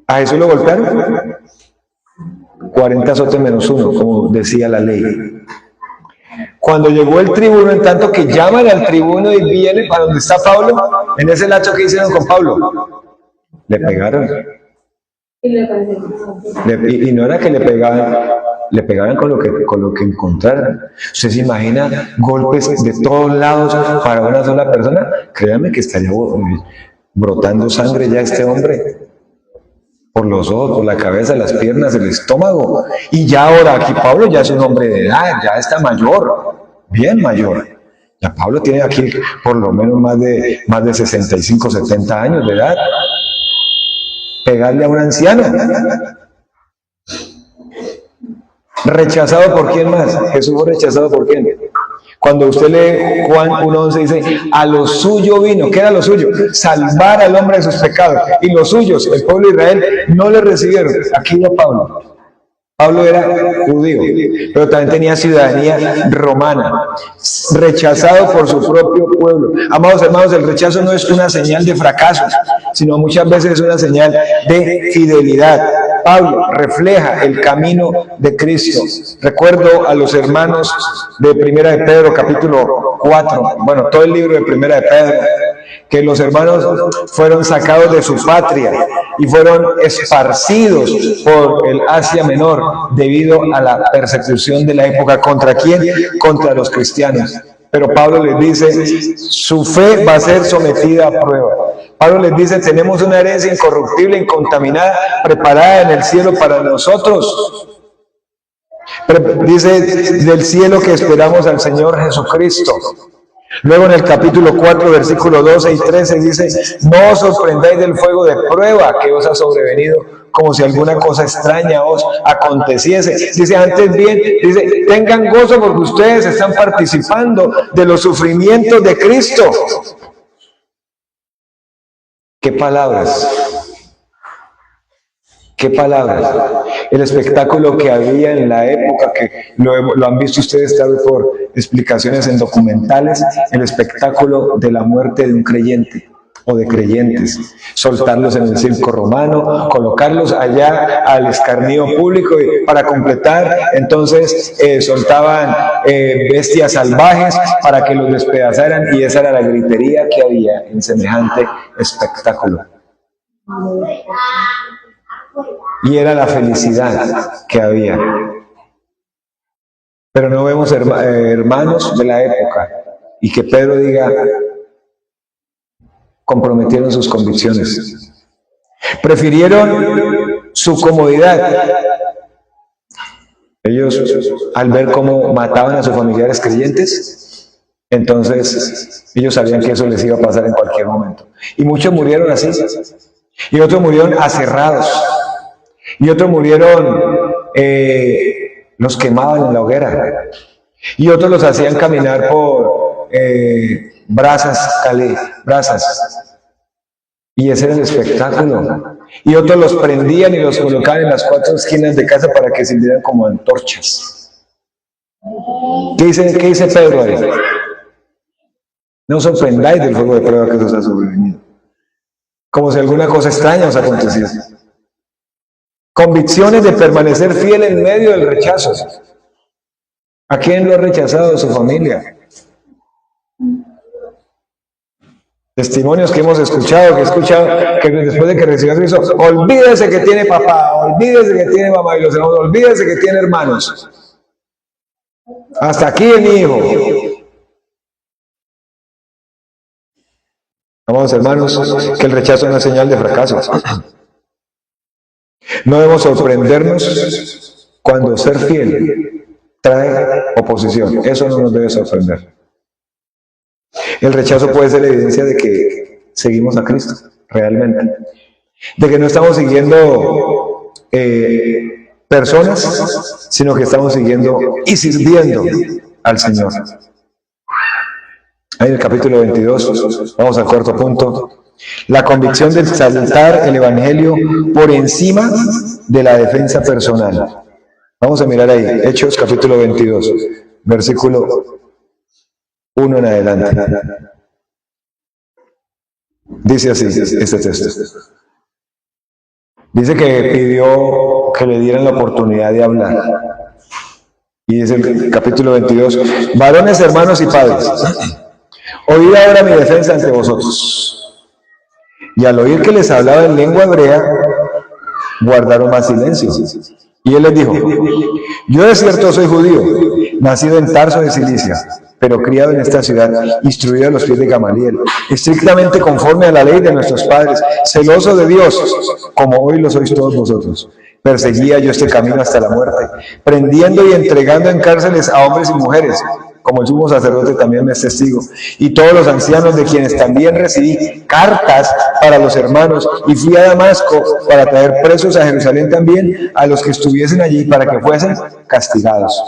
A Jesús lo golpearon 40 azotes menos 1, como decía la ley. Cuando llegó el tribuno, en tanto que llaman al tribuno y viene para donde está Pablo, en ese lapso que hicieron con Pablo, le pegaron. Y no era que le pegaban con lo que encontraran. ¿Usted se imagina golpes de todos lados para una sola persona? Créanme que estaría brotando sangre ya este hombre. Por los ojos, por la cabeza, las piernas, el estómago. Y ya ahora aquí Pablo ya es un hombre de edad, ya está mayor, bien mayor. Ya Pablo tiene aquí por lo menos más de 65, 70 años de edad. Pegarle a un anciano. ¿Rechazado por quién más? Jesús fue rechazado por quién. Cuando usted lee Juan 1:11 dice, a lo suyo vino. ¿Qué era lo suyo? Salvar al hombre de sus pecados. Y los suyos, el pueblo de Israel, no le recibieron. Aquí va Pablo. Pablo era judío, pero también tenía ciudadanía romana, rechazado por su propio pueblo. Amados hermanos, el rechazo no es una señal de fracaso, sino muchas veces es una señal de fidelidad. Pablo refleja el camino de Cristo. Recuerdo a los hermanos de Primera de Pedro, capítulo 4, bueno, todo el libro de Primera de Pedro, que los hermanos fueron sacados de su patria y fueron esparcidos por el Asia Menor debido a la persecución de la época. ¿Contra quién? Contra los cristianos. Pero Pablo les dice, su fe va a ser sometida a prueba. Pablo les dice, tenemos una herencia incorruptible, incontaminada, preparada en el cielo para nosotros. Dice, del cielo que esperamos al Señor Jesucristo. Luego en el capítulo 4, versículo 12 y 13 dice, no os sorprendáis del fuego de prueba que os ha sobrevenido, como si alguna cosa extraña os aconteciese. Dice, antes bien, dice, tengan gozo porque ustedes están participando de los sufrimientos de Cristo. ¿Qué palabras? ¿Qué palabras? El espectáculo que había en la época, que lo han visto ustedes tal vez por explicaciones en documentales, el espectáculo de la muerte de un creyente o de creyentes, soltarlos en el circo romano, colocarlos allá al escarnio público y para completar, entonces soltaban bestias salvajes para que los despedazaran, y esa era la gritería que había en semejante espectáculo. Y era la felicidad que había. Pero no vemos hermanos de la época y que Pedro diga, comprometieron sus convicciones. Prefirieron su comodidad. Ellos, al ver cómo mataban a sus familiares creyentes, entonces ellos sabían que eso les iba a pasar en cualquier momento. Y muchos murieron así. Y otros murieron aserrados. Y otros murieron, los quemaban en la hoguera. Y otros los hacían caminar por brasas. Y ese era el espectáculo. Y otros los prendían y los colocaban en las 4 esquinas de casa para que sirvieran como antorchas. ¿Qué dice Pedro ahí? No os sorprendáis del fuego de prueba que os ha sobrevenido. Como si alguna cosa extraña os aconteciese. Convicciones de permanecer fiel en medio del rechazo. ¿A quién lo ha rechazado su familia? Testimonios que hemos escuchado, que después de que recibió a Cristo, olvídese que tiene papá, olvídese que tiene mamá, y los hermanos, olvídese que tiene hermanos. Hasta aquí mi hijo. Amados hermanos, que el rechazo es una señal de fracaso. No debemos sorprendernos cuando ser fiel trae oposición. Eso no nos debe sorprender. El rechazo puede ser evidencia de que seguimos a Cristo, realmente. De que no estamos siguiendo personas, sino que estamos siguiendo y sirviendo al Señor. Ahí en el capítulo 22, vamos al cuarto punto. La convicción de exaltar el Evangelio por encima de la defensa personal. Vamos a mirar ahí, Hechos capítulo 22, versículo 1 en adelante. Dice así este texto. Dice que pidió que le dieran la oportunidad de hablar. Y dice el capítulo 22, varones, hermanos y padres, oíd ahora mi defensa ante vosotros. Y al oír que les hablaba en lengua hebrea, guardaron más silencio. Y él les dijo, yo de cierto soy judío, nacido en Tarso de Cilicia, pero criado en esta ciudad, instruido a los pies de Gamaliel, estrictamente conforme a la ley de nuestros padres, celoso de Dios, como hoy lo sois todos vosotros. Perseguía yo este camino hasta la muerte, prendiendo y entregando en cárceles a hombres y mujeres, como el sumo sacerdote también me es testigo, y todos los ancianos de quienes también recibí cartas para los hermanos, y fui a Damasco para traer presos a Jerusalén también a los que estuviesen allí para que fuesen castigados.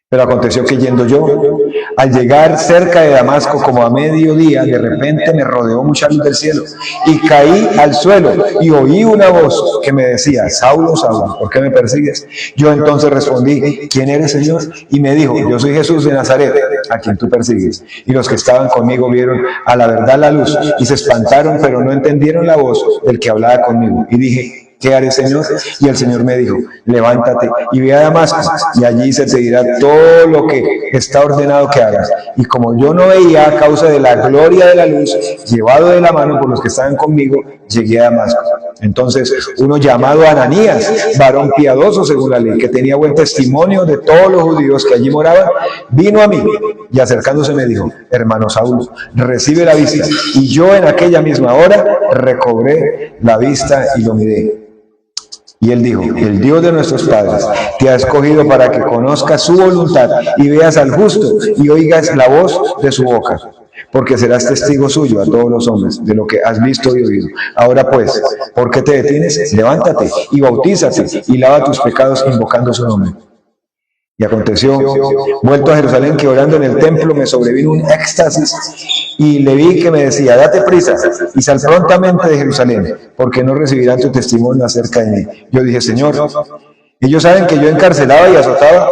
Pero aconteció que yendo yo, al llegar cerca de Damasco como a mediodía, de repente me rodeó mucha luz del cielo y caí al suelo y oí una voz que me decía, Saulo, Saulo, ¿por qué me persigues? Yo entonces respondí, ¿quién eres, Señor? Y me dijo, yo soy Jesús de Nazaret, a quien tú persigues. Y los que estaban conmigo vieron a la verdad la luz y se espantaron, pero no entendieron la voz del que hablaba conmigo. Y dije, ¿qué haré, Señor? Y el Señor me dijo, levántate y ve a Damasco, y allí se te dirá todo lo que está ordenado que hagas. Y como yo no veía a causa de la gloria de la luz, llevado de la mano por los que estaban conmigo, llegué a Damasco. Entonces uno llamado Ananías, varón piadoso según la ley, que tenía buen testimonio de todos los judíos que allí moraban, vino a mí y acercándose me dijo, hermano Saulo, recibe la vista. Y yo en aquella misma hora recobré la vista y lo miré. Y él dijo, el Dios de nuestros padres te ha escogido para que conozcas su voluntad y veas al justo y oigas la voz de su boca, porque serás testigo suyo a todos los hombres de lo que has visto y oído. Ahora pues, ¿por qué te detienes? Levántate y bautízate y lava tus pecados invocando su nombre. Y aconteció, vuelto a Jerusalén, que orando en el templo me sobrevino un éxtasis y le vi que me decía, date prisa y sal prontamente de Jerusalén, porque no recibirán tu testimonio acerca de mí. Yo dije, Señor, ellos saben que yo encarcelaba y azotaba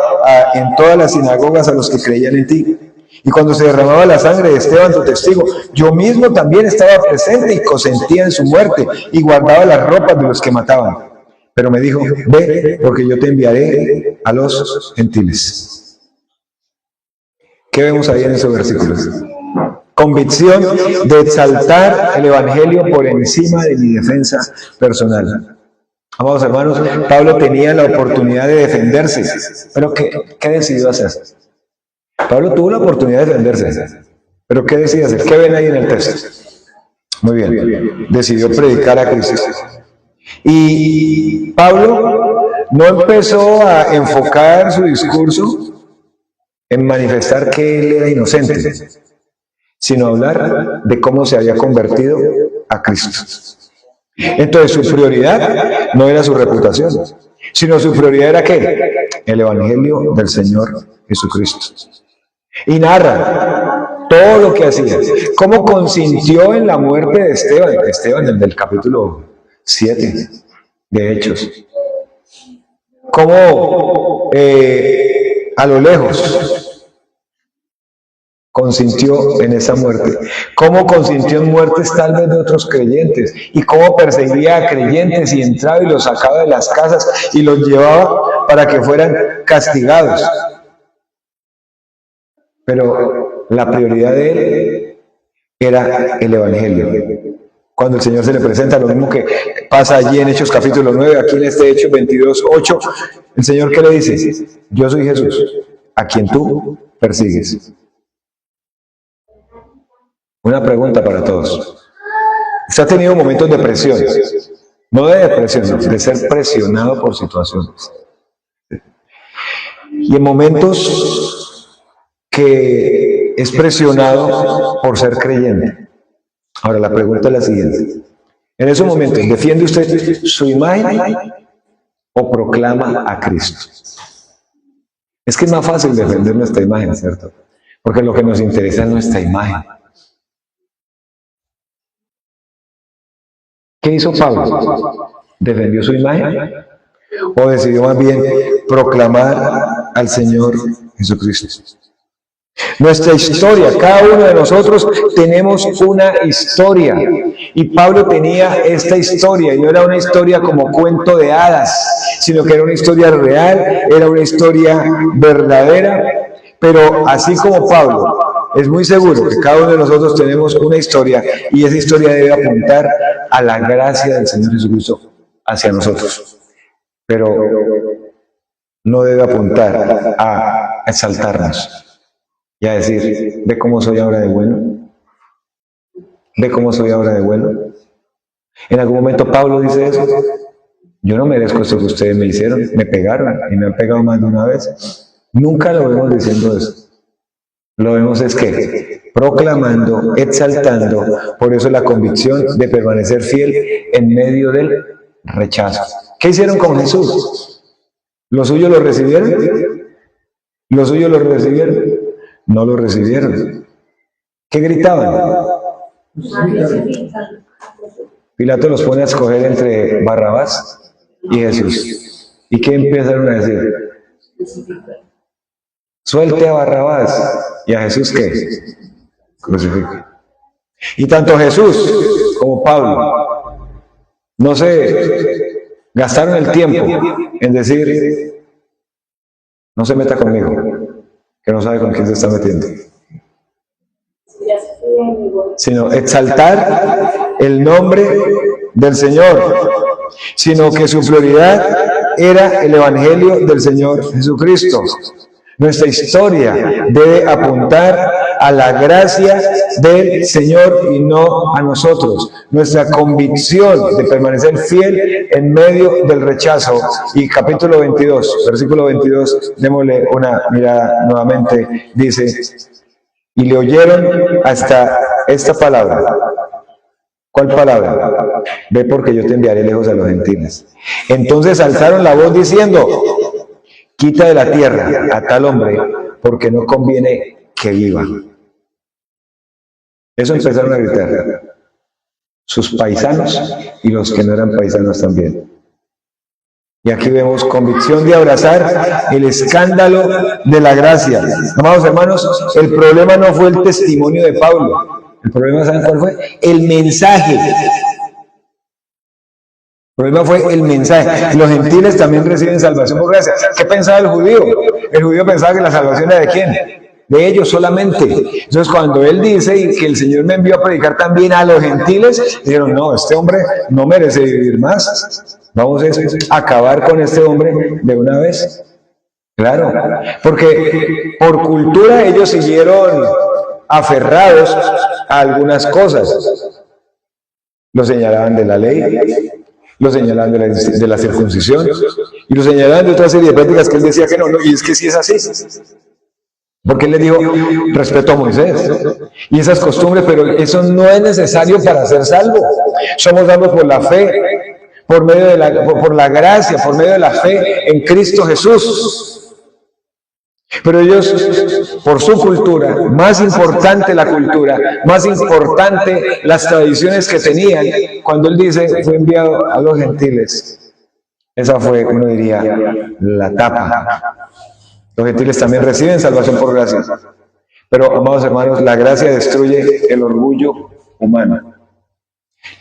en todas las sinagogas a los que creían en ti. Y cuando se derramaba la sangre de Esteban, tu testigo, yo mismo también estaba presente y consentía en su muerte y guardaba las ropas de los que mataban. Pero me dijo, ve, porque yo te enviaré a los gentiles. ¿Qué vemos ahí en esos versículos? Convicción de exaltar el evangelio por encima de mi defensa personal. Amados hermanos, Pablo tenía la oportunidad de defenderse, pero ¿qué decidió hacer? Pablo tuvo la oportunidad de defenderse, pero ¿qué decidió hacer? ¿Qué ven ahí en el texto? Muy bien, decidió predicar a Cristo. Y Pablo no empezó a enfocar su discurso en manifestar que él era inocente, sino hablar de cómo se había convertido a Cristo. Entonces su prioridad no era su reputación, sino su prioridad era ¿qué? El evangelio del Señor Jesucristo. Y narra todo lo que hacía, cómo consintió en la muerte de Esteban, el del capítulo 7 de Hechos, cómo a lo lejos consintió en esa muerte, cómo consintió en muertes tal vez de otros creyentes, y cómo perseguía a creyentes y entraba y los sacaba de las casas y los llevaba para que fueran castigados. Pero la prioridad de él era el evangelio. Cuando el Señor se le presenta, lo mismo que pasa allí en Hechos capítulo 9, aquí en este Hechos 22:8, el Señor ¿qué le dice? Yo soy Jesús, a quien tú persigues. Una pregunta para todos. ¿Usted ha tenido momentos de presión? No de depresión, de ser presionado por situaciones. Y en momentos que es presionado por ser creyente. Ahora, la pregunta es la siguiente. En esos momentos, ¿defiende usted su imagen o proclama a Cristo? Es que es más fácil defender nuestra imagen, ¿cierto? Porque lo que nos interesa es nuestra imagen. ¿Qué hizo Pablo? ¿Defendió su imagen? ¿O decidió más bien proclamar al Señor Jesucristo? Nuestra historia, cada uno de nosotros tenemos una historia. Y Pablo tenía esta historia, y no era una historia como cuento de hadas, sino que era una historia real, era una historia verdadera. Pero así como Pablo, es muy seguro que cada uno de nosotros tenemos una historia, y esa historia debe apuntar a la gracia del Señor Jesucristo hacia nosotros. Pero no debe apuntar a exaltarnos y a decir, ve cómo soy ahora de bueno, ve cómo soy ahora de bueno. En algún momento Pablo dice eso, yo no merezco esto que ustedes me hicieron, me pegaron y me han pegado más de una vez. Nunca lo vemos diciendo eso. Lo vemos es que proclamando, exaltando, por eso la convicción de permanecer fiel en medio del rechazo. ¿Qué hicieron con Jesús? ¿Los suyos lo recibieron? ¿Los suyos lo recibieron? No lo recibieron. ¿Qué gritaban? Pilato los pone a escoger entre Barrabás y Jesús. ¿Y qué empezaron a decir? Suelte a Barrabás. ¿Y a Jesús qué? Crucifique. Y tanto Jesús como Pablo no se gastaron el tiempo en decir, no se meta conmigo, que no sabe con quién se está metiendo, sino exaltar el nombre del Señor, sino que su prioridad era el Evangelio del Señor Jesucristo. Nuestra historia debe apuntar a la gracia del Señor y no a nosotros. Nuestra convicción de permanecer fiel en medio del rechazo. Y capítulo 22, versículo 22, démosle una mirada nuevamente, dice, y le oyeron hasta esta palabra. ¿Cuál palabra? Ve porque yo te enviaré lejos a los gentiles. Entonces alzaron la voz diciendo, quita de la tierra a tal hombre, porque no conviene que viva. Eso empezaron a gritar sus paisanos y los que no eran paisanos también. Y aquí vemos convicción de abrazar el escándalo de la gracia. Amados hermanos, el problema no fue el testimonio de Pablo. El problema, ¿saben cuál fue? El mensaje. El problema fue el mensaje. Los gentiles también reciben salvación por gracia. ¿Qué pensaba el judío? El judío pensaba que la salvación era ¿de quién? De ellos solamente. Entonces cuando él dice que el Señor me envió a predicar también a los gentiles, dijeron, no, este hombre no merece vivir más. Vamos a acabar con este hombre de una vez. Claro, porque por cultura ellos siguieron aferrados a algunas cosas. Lo señalaban de la ley, lo señalaban de la circuncisión, y lo señalaban de otra serie de prácticas que él decía que no, y es que sí es así. Porque él le dijo, respeto a Moisés, y esas costumbres, pero eso no es necesario para ser salvo. Somos salvos por la fe, por medio de por la gracia, por medio de la fe en Cristo Jesús. Pero ellos, por su cultura, más importante la cultura, más importante las tradiciones que tenían, cuando él dice, fue enviado a los gentiles, esa fue, uno diría, la tapa. Los gentiles también reciben salvación por gracia. Pero, amados hermanos, la gracia destruye el orgullo humano.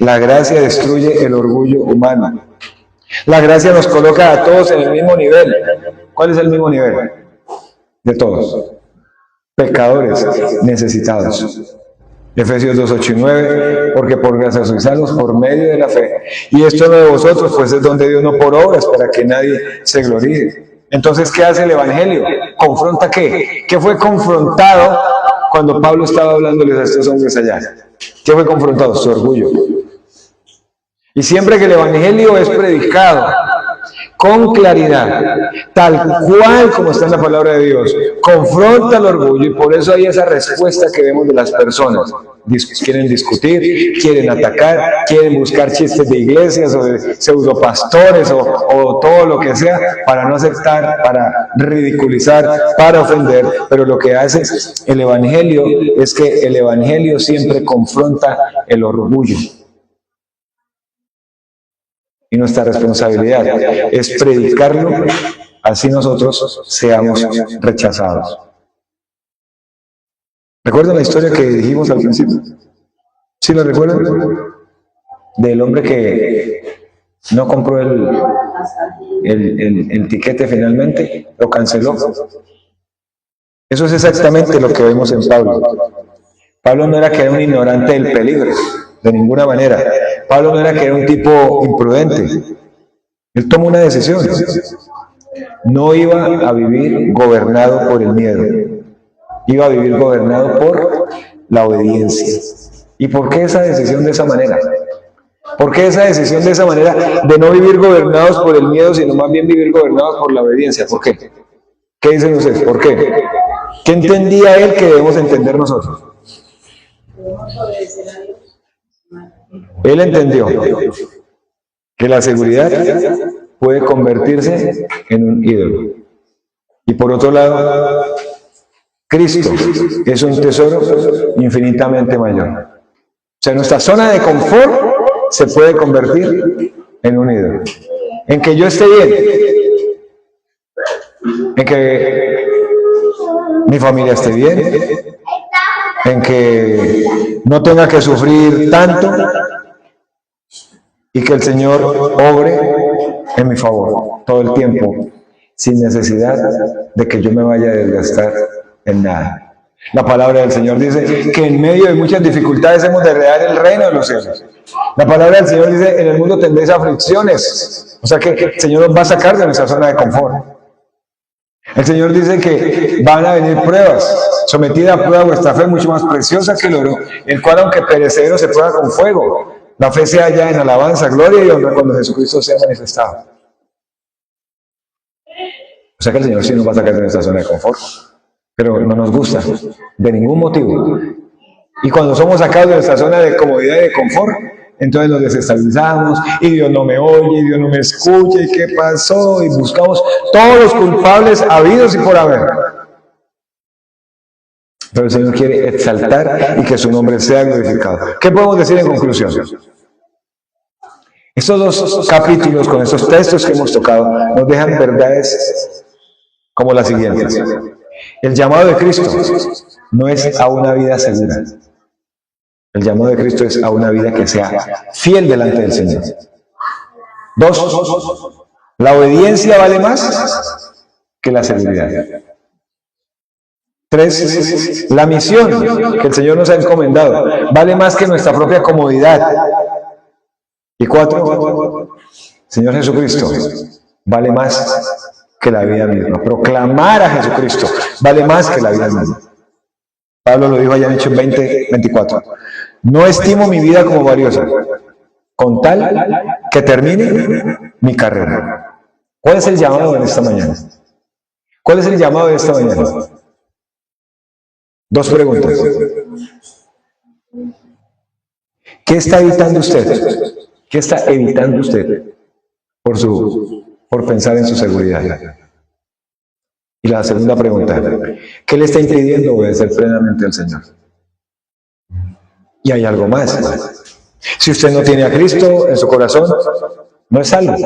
La gracia destruye el orgullo humano. La gracia nos coloca a todos en el mismo nivel. ¿Cuál es el mismo nivel? De todos. Pecadores necesitados. Efesios 2, 8 y 9, porque por gracia sois salvos por medio de la fe. Y esto no de vosotros, pues es don de Dios, no por obras, para que nadie se gloríe. Entonces, ¿qué hace el Evangelio? ¿Confronta qué? ¿Qué fue confrontado cuando Pablo estaba hablándoles a estos hombres allá? ¿Qué fue confrontado? Su orgullo. Y siempre que el Evangelio es predicado con claridad, tal cual como está en la palabra de Dios, confronta el orgullo, y por eso hay esa respuesta que vemos de las personas. Quieren discutir, quieren atacar, quieren buscar chistes de iglesias o de pseudopastores o todo lo que sea para no aceptar, para ridiculizar, para ofender. Pero lo que hace el Evangelio es que el Evangelio siempre confronta el orgullo. Y nuestra responsabilidad es predicarlo, así nosotros seamos rechazados. ¿Recuerdan la historia que dijimos al principio? ¿Sí la recuerdan? Del hombre que no compró el tiquete finalmente, lo canceló. Eso es exactamente lo que vemos en Pablo. Pablo no era que era un ignorante del peligro, de ninguna manera. Pablo no era que era un tipo imprudente. Él tomó una decisión. No iba a vivir gobernado por el miedo. Iba a vivir gobernado por la obediencia. ¿Y por qué esa decisión de esa manera? ¿Por qué esa decisión de esa manera de no vivir gobernados por el miedo, sino más bien vivir gobernados por la obediencia? ¿Por qué? ¿Qué dicen ustedes? ¿Por qué? ¿Qué entendía él que debemos entender nosotros? Él entendió que la seguridad puede convertirse en un ídolo. Y por otro lado, Cristo es un tesoro infinitamente mayor. O sea, nuestra zona de confort se puede convertir en un ídolo. En que yo esté bien, en que mi familia esté bien, en que no tenga que sufrir tanto y que el Señor obre en mi favor todo el tiempo, sin necesidad de que yo me vaya a desgastar en nada. La palabra del Señor dice que en medio de muchas dificultades hemos de heredar el reino de los cielos. La palabra del Señor dice, en el mundo tendréis aflicciones. O sea que el Señor nos va a sacar de nuestra zona de confort. El Señor dice que van a venir pruebas. Sometida a prueba vuestra fe, mucho más preciosa que el oro, el cual aunque perecedero se prueba con fuego. La fe se halla en alabanza, gloria y honra cuando Jesucristo sea manifestado. O sea que el Señor sí nos va a sacar de nuestra zona de confort, pero no nos gusta, de ningún motivo. Y cuando somos sacados de nuestra zona de comodidad y de confort, entonces nos desestabilizamos, y Dios no me oye, y Dios no me escucha, y qué pasó, y buscamos todos los culpables habidos y por haber. Pero el Señor quiere exaltar y que su nombre sea glorificado. ¿Qué podemos decir en conclusión? Estos dos capítulos, con estos textos que hemos tocado, nos dejan verdades como las siguientes. El llamado de Cristo no es a una vida segura. El llamado de Cristo es a una vida que sea fiel delante del Señor. 2, la obediencia vale más que la seguridad. 3, la misión que el Señor nos ha encomendado vale más que nuestra propia comodidad. Y 4, Señor Jesucristo vale más que la vida misma. Proclamar a Jesucristo vale más que la vida misma. Pablo lo dijo allá en Hechos 20:24. No estimo mi vida como valiosa, con tal que termine mi carrera. ¿Cuál es el llamado en esta mañana? ¿Cuál es el llamado de esta mañana? 2 preguntas. ¿Qué está evitando usted? ¿Qué está evitando usted por pensar en su seguridad? Y la segunda pregunta, ¿qué le está impidiendo obedecer plenamente al Señor? Y hay algo más. Si usted no tiene a Cristo en su corazón, no es salvo,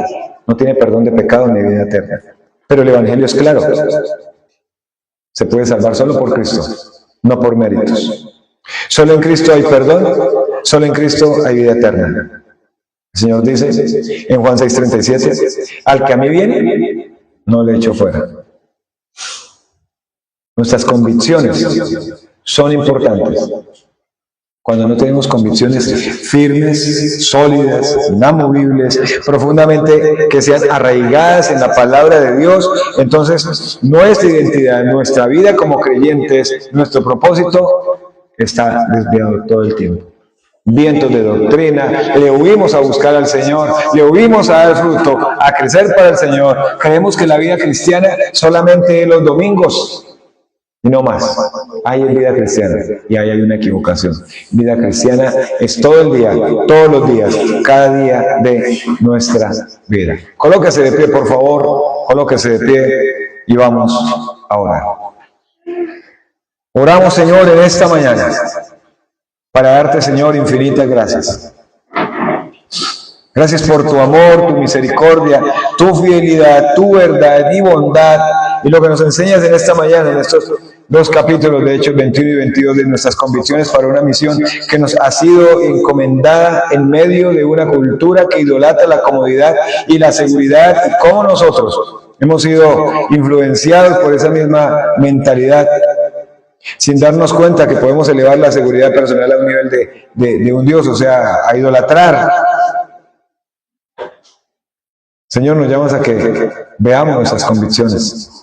no tiene perdón de pecado ni vida eterna. Pero el Evangelio es claro. Se puede salvar solo por Cristo, no por méritos. Solo en Cristo hay perdón, solo en Cristo hay vida eterna. El Señor dice en Juan 6:37, al que a mí viene, no le echo fuera. Nuestras convicciones son importantes. Cuando no tenemos convicciones firmes, sólidas, inamovibles, profundamente que sean arraigadas en la palabra de Dios, entonces nuestra identidad, nuestra vida como creyentes, nuestro propósito está desviado todo el tiempo. Vientos de doctrina, le huimos a buscar al Señor, le huimos a dar fruto, a crecer para el Señor. Creemos que la vida cristiana solamente es los domingos y no más. Hay vida cristiana y ahí hay una equivocación. Vida cristiana es todo el día, todos los días, cada día de nuestra vida. Colóquese de pie, por favor, colóquese de pie y vamos a orar. Oramos, Señor, en esta mañana para darte, Señor, infinitas gracias. Gracias por tu amor, tu misericordia, tu fidelidad, tu verdad y bondad, y lo que nos enseñas en esta mañana, en estos 2 capítulos de Hechos 21 y 22 de nuestras convicciones para una misión que nos ha sido encomendada en medio de una cultura que idolatra la comodidad y la seguridad, y cómo nosotros hemos sido influenciados por esa misma mentalidad, sin darnos cuenta que podemos elevar la seguridad personal a un nivel de un Dios, o sea, a idolatrar. Señor, nos llamas a que veamos nuestras convicciones,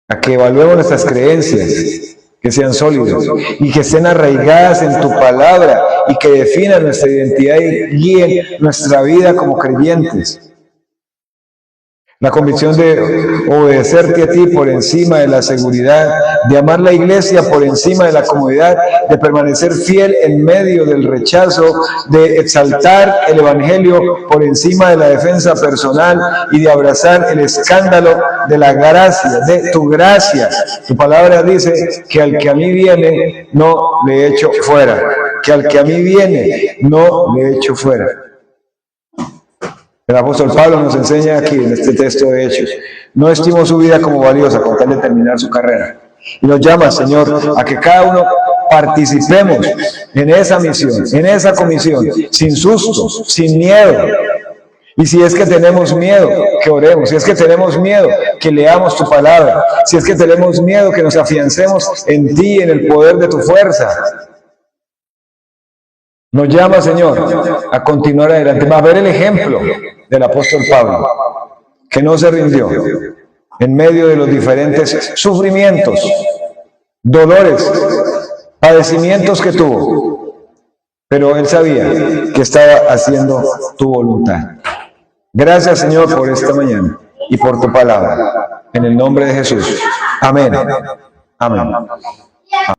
a que evaluemos nuestras creencias, que sean sólidas y que estén arraigadas en tu palabra y que definan nuestra identidad y guíen nuestra vida como creyentes. La convicción de obedecerte a ti por encima de la seguridad, de amar la iglesia por encima de la comodidad, de permanecer fiel en medio del rechazo, de exaltar el evangelio por encima de la defensa personal y de abrazar el escándalo de la gracia, de tu gracia. Tu palabra dice que al que a mí viene no le echo fuera, que al que a mí viene no le echo fuera. El apóstol Pablo nos enseña aquí en este texto de Hechos: no estimó su vida como valiosa con tal de terminar su carrera. Y nos llama, Señor, a que cada uno participemos en esa misión, en esa comisión, sin sustos, sin miedo. Y si es que tenemos miedo, que oremos. Si es que tenemos miedo, que leamos tu palabra. Si es que tenemos miedo, que nos afiancemos en ti, en el poder de tu fuerza. Nos llama, Señor, a continuar adelante. Va a ver el ejemplo del apóstol Pablo, que no se rindió en medio de los diferentes sufrimientos, dolores, padecimientos que tuvo. Pero él sabía que estaba haciendo tu voluntad. Gracias, Señor, por esta mañana y por tu palabra. En el nombre de Jesús. Amén. Amén.